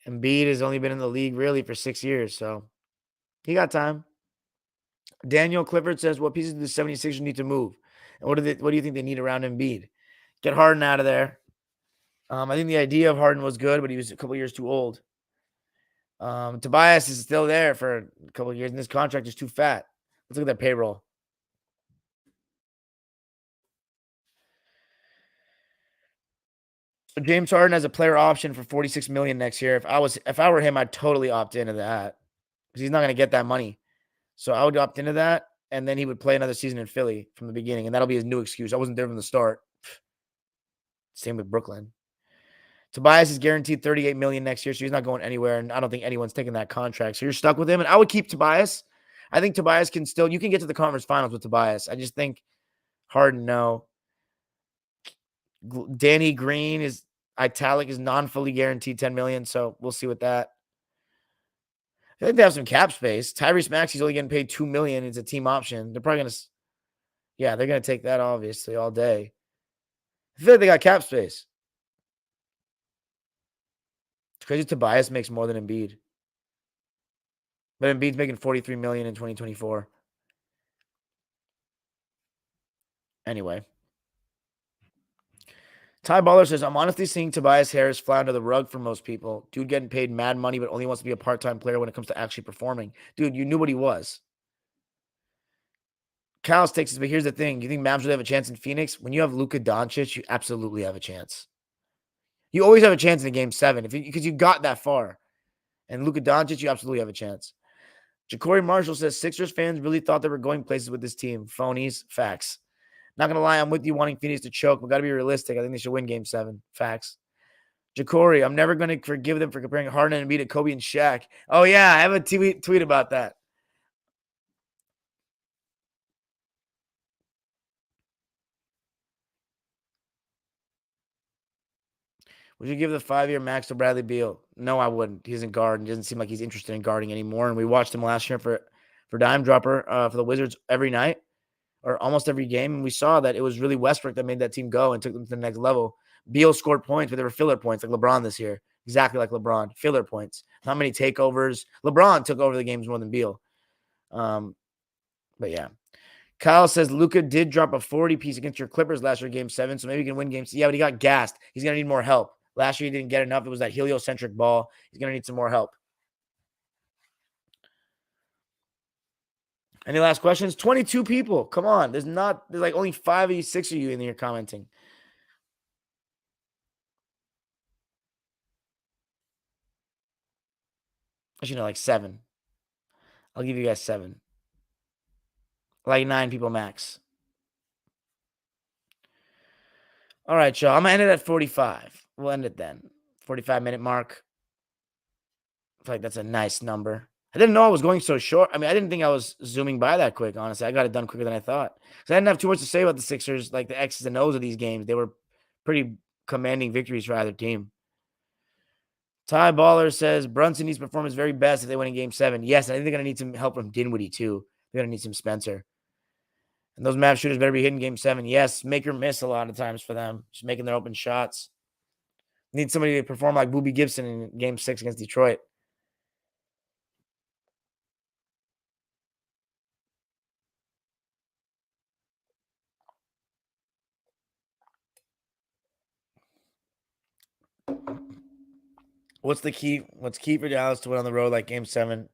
Embiid has only been in the league really for 6 years, so he got time. Daniel Clifford says, what pieces do the 76ers need to move? And what do you think they need around Embiid? Get Harden out of there. I think the idea of Harden was good, but he was a couple years too old. Tobias is still there for a couple of years, and this contract is too fat. Let's look at their payroll. So James Harden has a player option for $46 million next year. If I were him, I'd totally opt into that because he's not going to get that money. So I would opt into that, and then he would play another season in Philly from the beginning, and that'll be his new excuse. I wasn't there from the start. Same with Brooklyn. Tobias is guaranteed $38 million next year, so he's not going anywhere, and I don't think anyone's taking that contract. So you're stuck with him, and I would keep Tobias. I think Tobias you can get to the conference finals with Tobias. I just think Harden, no. Danny Green is non-fully guaranteed $10 million, so we'll see with that. I think they have some cap space. Tyrese Maxey's only getting paid $2 million. It's a team option. They're probably they're gonna take that obviously all day. I feel like they got cap space. It's crazy Tobias makes more than Embiid. But Embiid's making $43 million in 2024. Anyway. Ty Baller says, I'm honestly seeing Tobias Harris fly under the rug for most people. Dude getting paid mad money, but only wants to be a part-time player when it comes to actually performing. Dude, you knew what he was. Cal takes us, but here's the thing. You think Mavs really have a chance in Phoenix? When you have Luka Doncic, you absolutely have a chance. You always have a chance in a game 7 because you got that far. And Luka Doncic, you absolutely have a chance. Ja'Cory Marshall says, Sixers fans really thought they were going places with this team. Phonies. Facts. Not going to lie, I'm with you wanting Phoenix to choke. We've got to be realistic. I think they should win game 7. Facts. Ja'Cory, I'm never going to forgive them for comparing Harden and Embiid to Kobe and Shaq. Oh, yeah, I have a tweet about that. Would you give the 5-year max to Bradley Beal? No, I wouldn't. He doesn't guard and doesn't seem like he's interested in guarding anymore. And we watched him last year for Dime Dropper for the Wizards every night or almost every game. And we saw that it was really Westbrook that made that team go and took them to the next level. Beal scored points, but they were filler points like LeBron this year. Exactly like LeBron. Filler points. Not many takeovers. LeBron took over the games more than Beal. But yeah. Kyle says Luka did drop a 40 piece against your Clippers last year, game 7, so maybe he can win game 6. Yeah, but he got gassed. He's going to need more help. Last year, he didn't get enough. It was that heliocentric ball. He's going to need some more help. Any last questions? 22 people. Come on. There's like only 5 of you, 6 of you in here commenting. Actually, no, like 7. I'll give you guys 7. Like 9 people max. All right, y'all. I'm going to end it at 45. We'll end it then. 45-minute mark. I feel like that's a nice number. I didn't know I was going so short. I mean, I didn't think I was zooming by that quick, honestly. I got it done quicker than I thought. Because I didn't have too much to say about the Sixers, like the X's and O's of these games. They were pretty commanding victories for either team. Ty Baller says Brunson needs to perform his very best if they win in game 7. Yes, I think they're going to need some help from Dinwiddie, too. They're going to need some Spencer. And those Mavs shooters better be hitting game 7. Yes, make or miss a lot of times for them. Just making their open shots. Need somebody to perform like Boobie Gibson in game 6 against Detroit. What's key for Dallas to win on the road like game 7?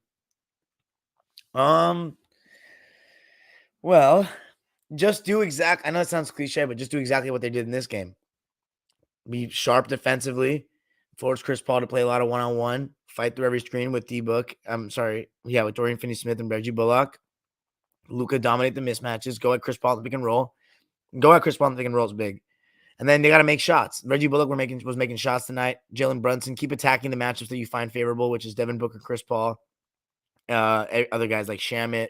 Well, just do I know it sounds cliche, but just do exactly what they did in this game. Be sharp defensively, force Chris Paul to play a lot of one-on-one, fight through every screen with D-Book. With Dorian Finney-Smith and Reggie Bullock. Luka dominate the mismatches, go at Chris Paul in the pick and roll. Go at Chris Paul in the pick and roll is big. And then they got to make shots. Reggie Bullock was making shots tonight. Jalen Brunson, keep attacking the matchups that you find favorable, which is Devin Booker, Chris Paul. Other guys like Shamet,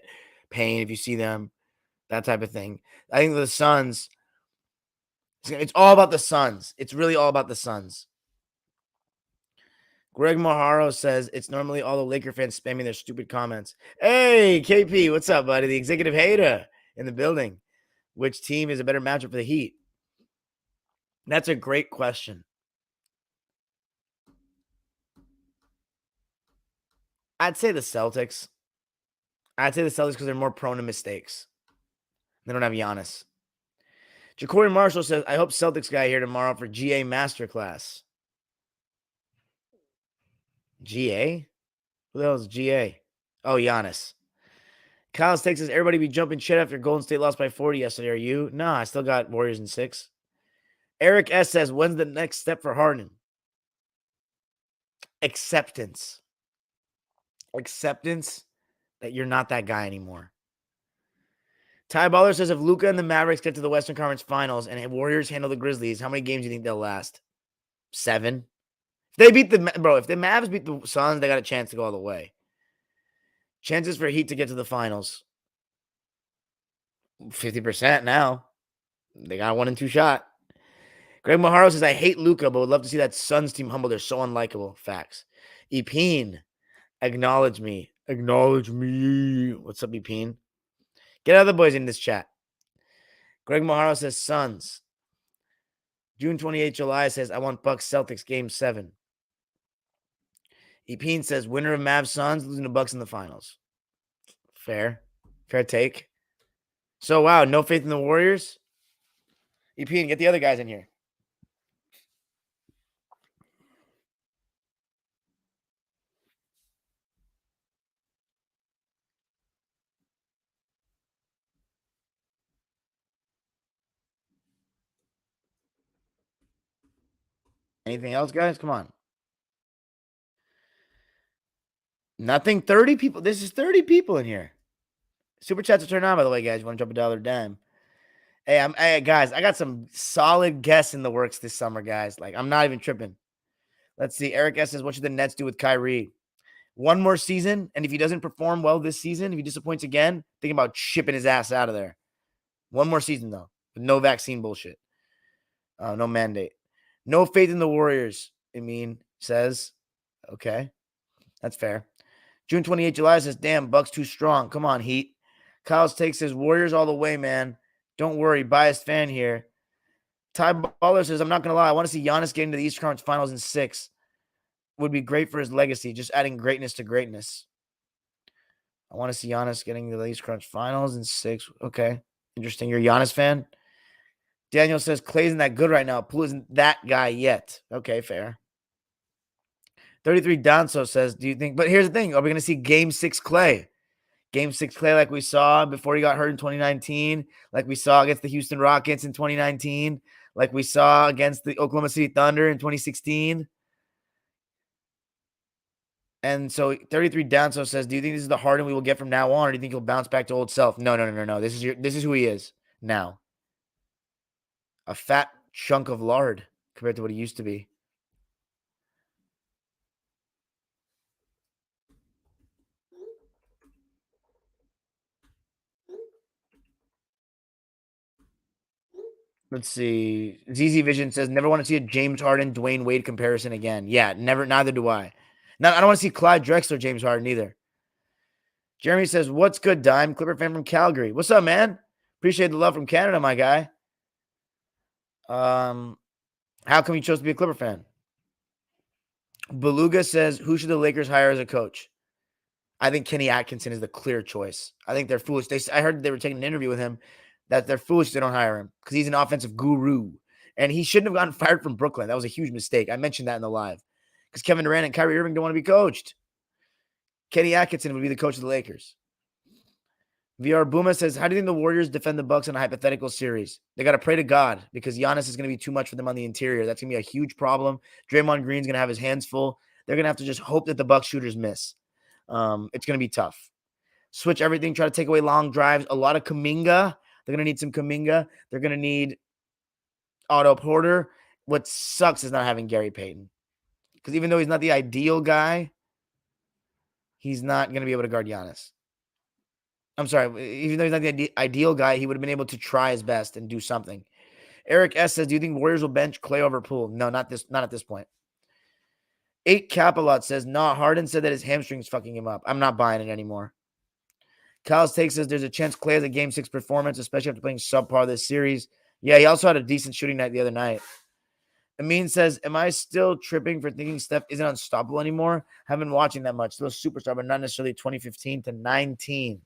Payne, if you see them, that type of thing. I think the Suns, it's all about the Suns. It's really all about the Suns. Greg Maharo says it's normally all the Laker fans spamming their stupid comments. Hey, KP, what's up, buddy? The executive hater in the building. Which team is a better matchup for the Heat? That's a great question. I'd say the Celtics. Because they're more prone to mistakes. They don't have Giannis. Ja'Cory Marshall says, I hope Celtics guy here tomorrow for GA Masterclass. GA? Who the hell is GA? Oh, Giannis. Kyle Stakes says, everybody be jumping shit after Golden State lost by 40 yesterday. Are you? Nah, I still got Warriors in 6. Eric S. says, when's the next step for Harden? Acceptance that you're not that guy anymore. Ty Baller says, if Luka and the Mavericks get to the Western Conference Finals and Warriors handle the Grizzlies, how many games do you think they'll last? 7? If the Mavs beat the Suns, they got a chance to go all the way. Chances for Heat to get to the finals, 50% now. They got a 1 and 2 shot. Greg Maharo says, I hate Luka, but would love to see that Suns team humble. They're so unlikable. Facts. Epine, acknowledge me. What's up, Epine? Get other boys in this chat. Greg Maharo says, Suns. June 28th, July says, I want Bucks Celtics game 7. Epine says, winner of Mavs Suns, losing the Bucks in the finals. Fair take. So, wow, no faith in the Warriors? Epine, get the other guys in here. Anything else, guys? Come on. Nothing. 30 people. This is 30 people in here. Super chats will turn on, by the way, guys. You want to drop $1 dime? Hey, guys, I got some solid guests in the works this summer, guys. Like, I'm not even tripping. Let's see. Eric S says, what should the Nets do with Kyrie? 1 more season, and if he doesn't perform well this season, if he disappoints again, think about shipping his ass out of there. 1 more season, though, with no vaccine bullshit. No mandate. No faith in the Warriors, I mean, says. Okay, that's fair. June 28th, July says, damn, Bucks too strong. Come on, Heat. Kyle's take says, Warriors all the way, man. Don't worry, biased fan here. Ty Baller says, I'm not going to lie. I want to see Giannis getting to the Eastern Conference Finals in 6. Would be great for his legacy, just adding greatness to greatness. I want to see Giannis getting to the Eastern Conference Finals in 6. Okay, interesting. You're a Giannis fan? Daniel says, Clay isn't that good right now. Poole isn't that guy yet. Okay, fair. 33 Danso says, do you think, but here's the thing. Are we going to see Game 6 Clay? Game 6 Clay like we saw before he got hurt in 2019, like we saw against the Houston Rockets in 2019, like we saw against the Oklahoma City Thunder in 2016. And so 33 Danso says, do you think this is the Harden we will get from now on, or do you think he'll bounce back to old self? No. This is who he is now. A fat chunk of lard compared to what he used to be. Let's see. ZZ Vision says, never want to see a James Harden, Dwayne Wade comparison again. Yeah, never. Neither do I. Now, I don't want to see Clyde Drexler, James Harden either. Jeremy says, what's good, Dime? Clipper fan from Calgary. What's up, man? Appreciate the love from Canada, my guy. How come you chose to be a Clipper fan? Beluga says, who should the Lakers hire as a coach? I think Kenny Atkinson is the clear choice. I think they're foolish. I heard they were taking an interview with him that they're foolish they don't hire him because he's an offensive guru. And he shouldn't have gotten fired from Brooklyn. That was a huge mistake. I mentioned that in the live because Kevin Durant and Kyrie Irving don't want to be coached. Kenny Atkinson would be the coach of the Lakers. VR Booma says, how do you think the Warriors defend the Bucks in a hypothetical series? They got to pray to God because Giannis is going to be too much for them on the interior. That's going to be a huge problem. Draymond Green's going to have his hands full. They're going to have to just hope that the Bucks shooters miss. It's going to be tough. Switch everything, try to take away long drives. A lot of Kuminga. They're going to need some Kuminga. They're going to need Otto Porter. What sucks is not having Gary Payton. Because even though he's not the ideal guy, he's not going to be able to guard Giannis. I'm sorry. Even though he's not the ideal guy, he would have been able to try his best and do something. Eric S. says, do you think Warriors will bench Clay over Poole? No, not at this point. 8 Capalot says, nah, Harden said that his hamstring's fucking him up. I'm not buying it anymore. Kyle's take says there's a chance Clay has a Game 6 performance, especially after playing subpar this series. Yeah, he also had a decent shooting night the other night. Amin says, am I still tripping for thinking Steph isn't unstoppable anymore? Haven't been watching that much. Still a superstar, but not necessarily 2015 to 19.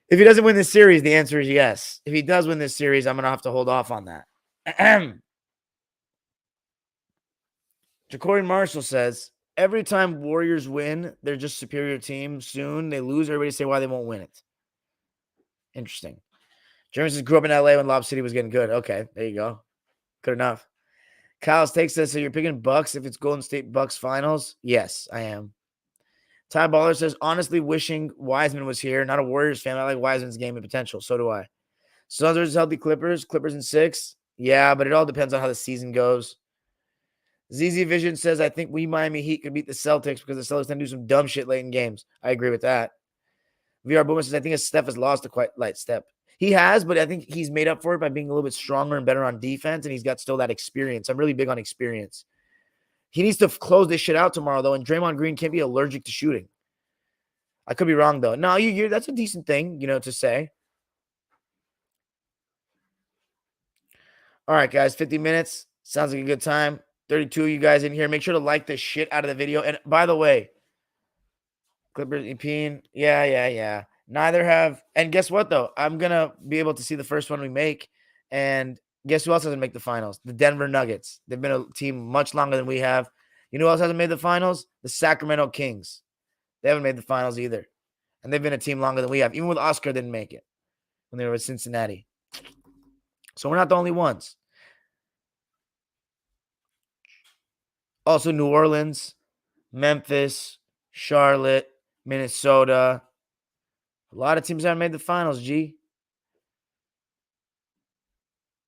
If he doesn't win this series, the answer is yes. If he does win this series, I'm going to have to hold off on that. Ja'Cory Marshall says, every time Warriors win, they're just superior team. Soon they lose, everybody say why they won't win it. Interesting. Jeremy says, grew up in LA when Lob City was getting good. Okay, there you go. Good enough. Kyle's takes says, so you're picking Bucks if it's Golden State Bucks finals? Yes, I am. Ty Baller says, honestly wishing Wiseman was here. Not a Warriors fan. I like Wiseman's game and potential. So do I. Suns versus healthy Clippers. Clippers in 6. Yeah, but it all depends on how the season goes. ZZ Vision says, I think we Miami Heat could beat the Celtics because the Celtics tend to do some dumb shit late in games. I agree with that. VR Boomer says, I think Steph has lost a quite light step. He has, but I think he's made up for it by being a little bit stronger and better on defense, and he's got still that experience. I'm really big on experience. He needs to close this shit out tomorrow, though, and Draymond Green can't be allergic to shooting. I could be wrong, though. No, that's a decent thing, to say. All right, guys, 50 minutes. Sounds like a good time. 32 of you guys in here. Make sure to like the shit out of the video. And by the way, Clippers, Epine. Yeah. Neither have. And guess what, though? I'm going to be able to see the first one we make. And guess who else doesn't make the finals? The Denver Nuggets. They've been a team much longer than we have. You know who else hasn't made the finals? The Sacramento Kings. They haven't made the finals either. And they've been a team longer than we have. Even with Oscar, didn't make it when they were with Cincinnati. So we're not the only ones. Also, New Orleans, Memphis, Charlotte, Minnesota. A lot of teams haven't made the finals, G.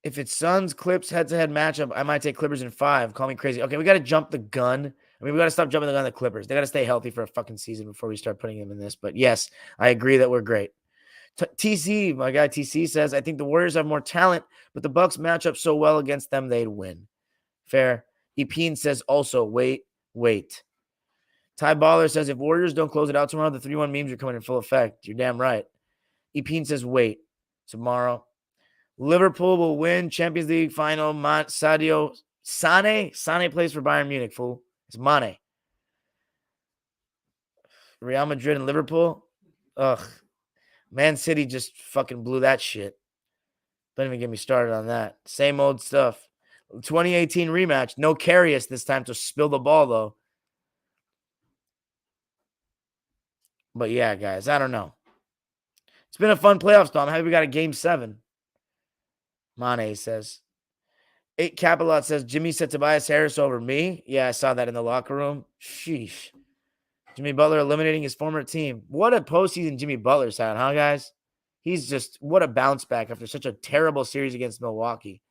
If it's Suns, Clips, head-to-head matchup, I might take Clippers in 5. Call me crazy. Okay, we got to jump the gun. We got to stop jumping the gun on the Clippers. They got to stay healthy for a fucking season before we start putting them in this. But yes, I agree that we're great. TC, my guy TC says, I think the Warriors have more talent, but the Bucks match up so well against them, they'd win. Fair. Epine says also, wait. Ty Baller says, if Warriors don't close it out tomorrow, the 3-1 memes are coming in full effect. You're damn right. Epine says, wait. Tomorrow. Liverpool will win Champions League final. Sadio Sane. Sane plays for Bayern Munich, fool. It's Mane. Real Madrid and Liverpool. Ugh. Man City just fucking blew that shit. Don't even get me started on that. Same old stuff. 2018 rematch. No Karius this time to spill the ball, though. But yeah, guys, I don't know. It's been a fun playoffs, though. I'm happy we got a game 7. Mane says. 8 Capilot says, Jimmy said Tobias Harris over me. Yeah, I saw that in the locker room. Sheesh. Jimmy Butler eliminating his former team. What a postseason Jimmy Butler's had, huh, guys? He's just, what a bounce back after such a terrible series against Milwaukee.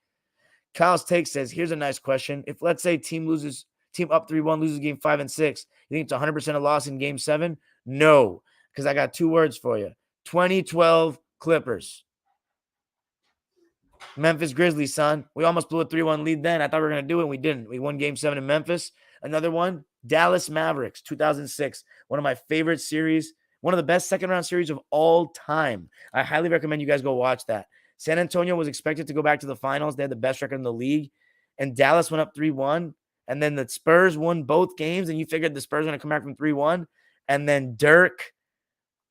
Kyle's take says, here's a nice question. If, let's say, team up 3-1, loses game 5 and 6, you think it's 100% a loss in game 7? No, because I got 2 words for you. 2012 Clippers. Memphis Grizzlies, son. We almost blew a 3-1 lead then. I thought we were going to do it, and we didn't. We won game 7 in Memphis. Another one, Dallas Mavericks, 2006. One of my favorite series. One of the best second-round series of all time. I highly recommend you guys go watch that. San Antonio was expected to go back to the finals. They had the best record in the league. And Dallas went up 3-1. And then the Spurs won both games, and you figured the Spurs were going to come back from 3-1. And then Dirk,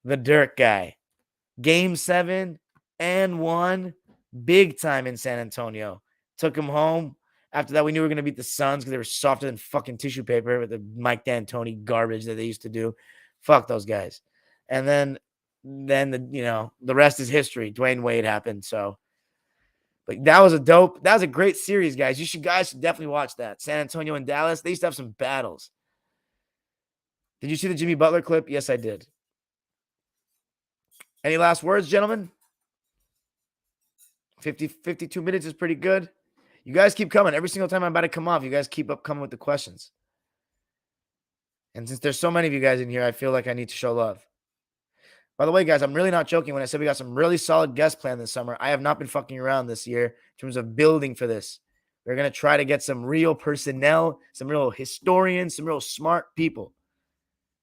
the Dirk guy. Game 7 and 1. Big time in San Antonio. Took him home. After that, we knew we were going to beat the Suns because they were softer than fucking tissue paper with the Mike D'Antoni garbage that they used to do. Fuck those guys. And then the rest is history. Dwayne Wade happened. So, but that was a great series, guys. You should definitely watch that. San Antonio and Dallas, they used to have some battles. Did you see the Jimmy Butler clip? Yes, I did. Any last words, gentlemen? 52 minutes is pretty good. You guys keep coming. Every single time I'm about to come off, you guys keep up coming with the questions. And since there's so many of you guys in here, I feel like I need to show love. By the way, guys, I'm really not joking when I said we got some really solid guests planned this summer. I have not been fucking around this year in terms of building for this. We're going to try to get some real personnel, some real historians, some real smart people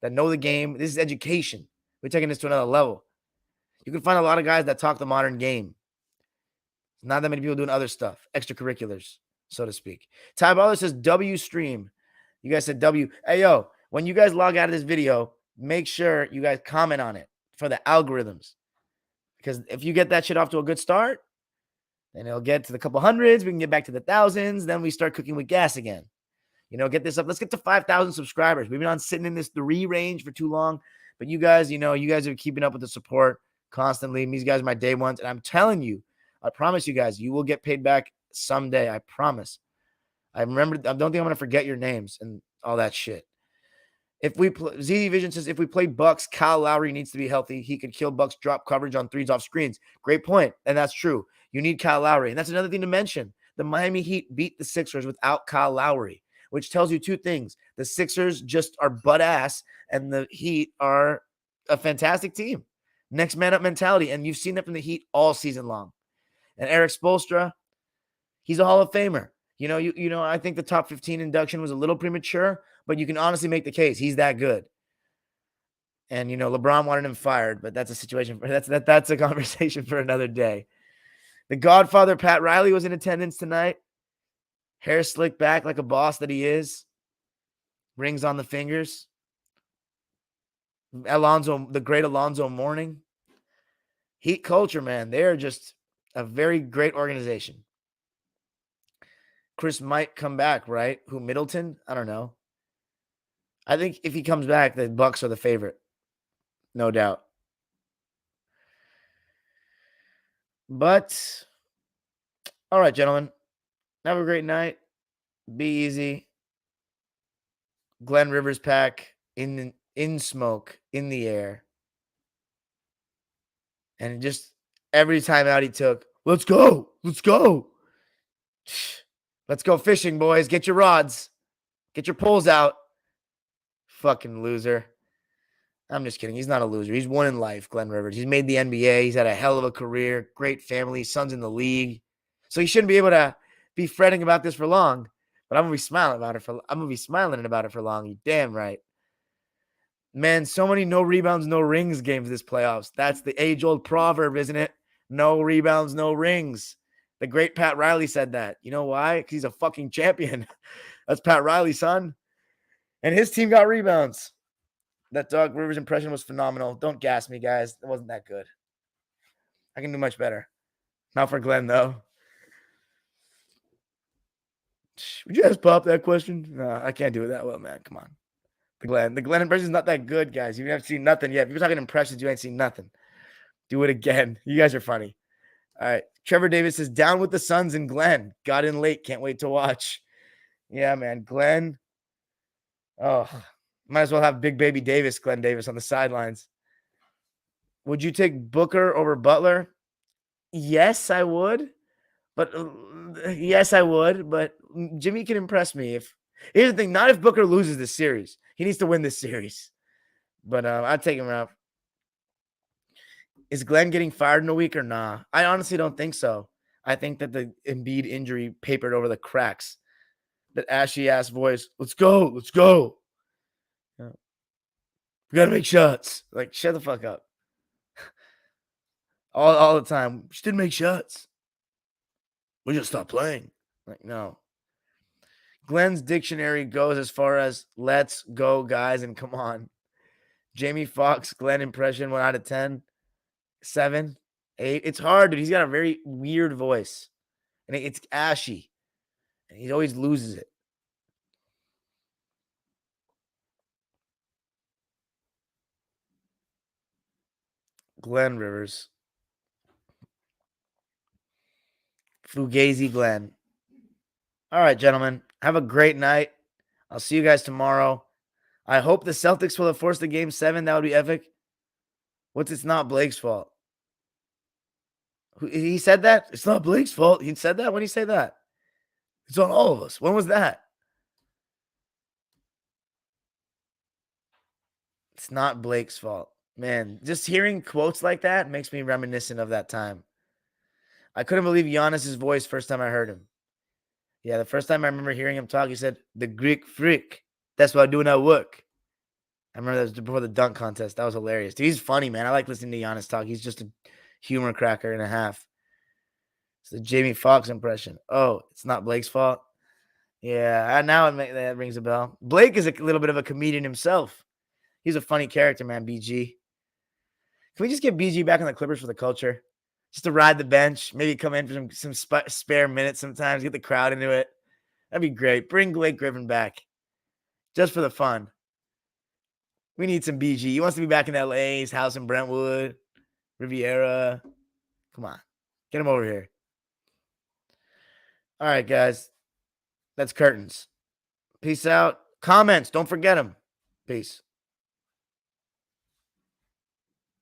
that know the game. This is education. We're taking this to another level. You can find a lot of guys that talk the modern game. Not that many people doing other stuff, extracurriculars, so to speak. Ty Baller says W stream. You guys said W. Hey, yo, when you guys log out of this video, make sure you guys comment on it for the algorithms. Because if you get that shit off to a good start, then it'll get to the couple hundreds. We can get back to the thousands. Then we start cooking with gas again. Get this up. Let's get to 5,000 subscribers. We've been on sitting in this 3 range for too long. But you guys, you guys are keeping up with the support constantly. These guys are my day ones. And I'm telling you, I promise you guys, you will get paid back someday. I promise. I don't think I'm going to forget your names and all that shit. If we play, Z Vision says, if we play Bucks, Kyle Lowry needs to be healthy. He could kill Bucks drop coverage on threes off screens. Great point. And that's true. You need Kyle Lowry. And that's another thing to mention. The Miami Heat beat the Sixers without Kyle Lowry, which tells you 2 things. The Sixers just are butt ass, and the Heat are a fantastic team. Next man up mentality. And you've seen that from the Heat all season long. And Eric Spoelstra, he's a Hall of Famer. I think the top 15 induction was a little premature, but you can honestly make the case he's that good. And LeBron wanted him fired, but that's a situation that's a conversation for another day. The Godfather Pat Riley was in attendance tonight. Hair slicked back like a boss that he is. Rings on the fingers. The great Alonzo Mourning. Heat culture, man. They are just a very great organization. Chris might come back, right? Who, Middleton? I don't know. I think if he comes back, the Bucks are the favorite. No doubt. But, all right, gentlemen. Have a great night. Be easy. Glenn Rivers pack in smoke, in the air. And just every time out he took, let's go. Let's go. Let's go fishing, boys. Get your rods. Get your poles out. Fucking loser. I'm just kidding. He's not a loser. He's won in life, Glenn Rivers. He's made the NBA. He's had a hell of a career. Great family. Son's in the league. So he shouldn't be able to be fretting about this for long. But I'm gonna be smiling about it for long. You damn right. Man, so many no rebounds, no rings games this playoffs. That's the age-old proverb, isn't it? No rebounds, no rings. The great Pat Riley said that. You know why? Because he's a fucking champion. That's Pat Riley, son. And his team got rebounds. That Doug Rivers impression was phenomenal. Don't gas me, guys. It wasn't that good. I can do much better. Not for Glenn, though. Would you ask Pop that question? No, I can't do it that well, man. Come on. The Glenn impression is not that good, guys. You haven't seen nothing yet. If you're talking impressions, you ain't seen nothing. Do it again. You guys are funny. All right. Trevor Davis is down with the Suns and Glenn. Got in late. Can't wait to watch. Yeah, man. Glenn. Oh, might as well have Big Baby Davis, Glenn Davis, on the sidelines. Would you take Booker over Butler? Yes, I would. But yes, I would. But Jimmy can impress me. Here's the thing: not if Booker loses this series. He needs to win this series. But I'd take him out. Is Glenn getting fired in a week or nah? I honestly don't think so. I think that the Embiid injury papered over the cracks. That ashy ass voice. Let's go. Let's go. Yeah. We gotta make shots. Like, shut the fuck up. All the time. Just didn't make shots. We just stopped playing. Like, no. Glenn's dictionary goes as far as let's go, guys, and come on. Jamie Foxx, Glenn impression, 1 out of 10. 7, 8. It's hard, dude. He's got a very weird voice. And it's ashy. And he always loses it. Glenn Rivers. Fugazi Glenn. All right, gentlemen. Have a great night. I'll see you guys tomorrow. I hope the Celtics will have forced the game 7. That would be epic. It's not Blake's fault? He said that? It's not Blake's fault. He said that? When did he say that? It's on all of us. When was that? It's not Blake's fault. Man, just hearing quotes like that makes me reminiscent of that time. I couldn't believe Giannis's voice first time I heard him. Yeah, the first time I remember hearing him talk, he said, the Greek freak. That's what I do when I work. I remember that was before the dunk contest. That was hilarious. Dude, he's funny, man. I like listening to Giannis talk. He's just a humor cracker and a half. It's the Jamie Foxx impression. Oh, it's not Blake's fault? Yeah, now that rings a bell. Blake is a little bit of a comedian himself. He's a funny character, man, BG. Can we just get BG back in the Clippers for the culture? Just to ride the bench, maybe come in for some spare minutes sometimes, get the crowd into it. That'd be great. Bring Blake Griffin back just for the fun. We need some BG. He wants to be back in LA, his house in Brentwood, Riviera. Come on. Get him over here. All right, guys. That's curtains. Peace out. Comments. Don't forget them. Peace.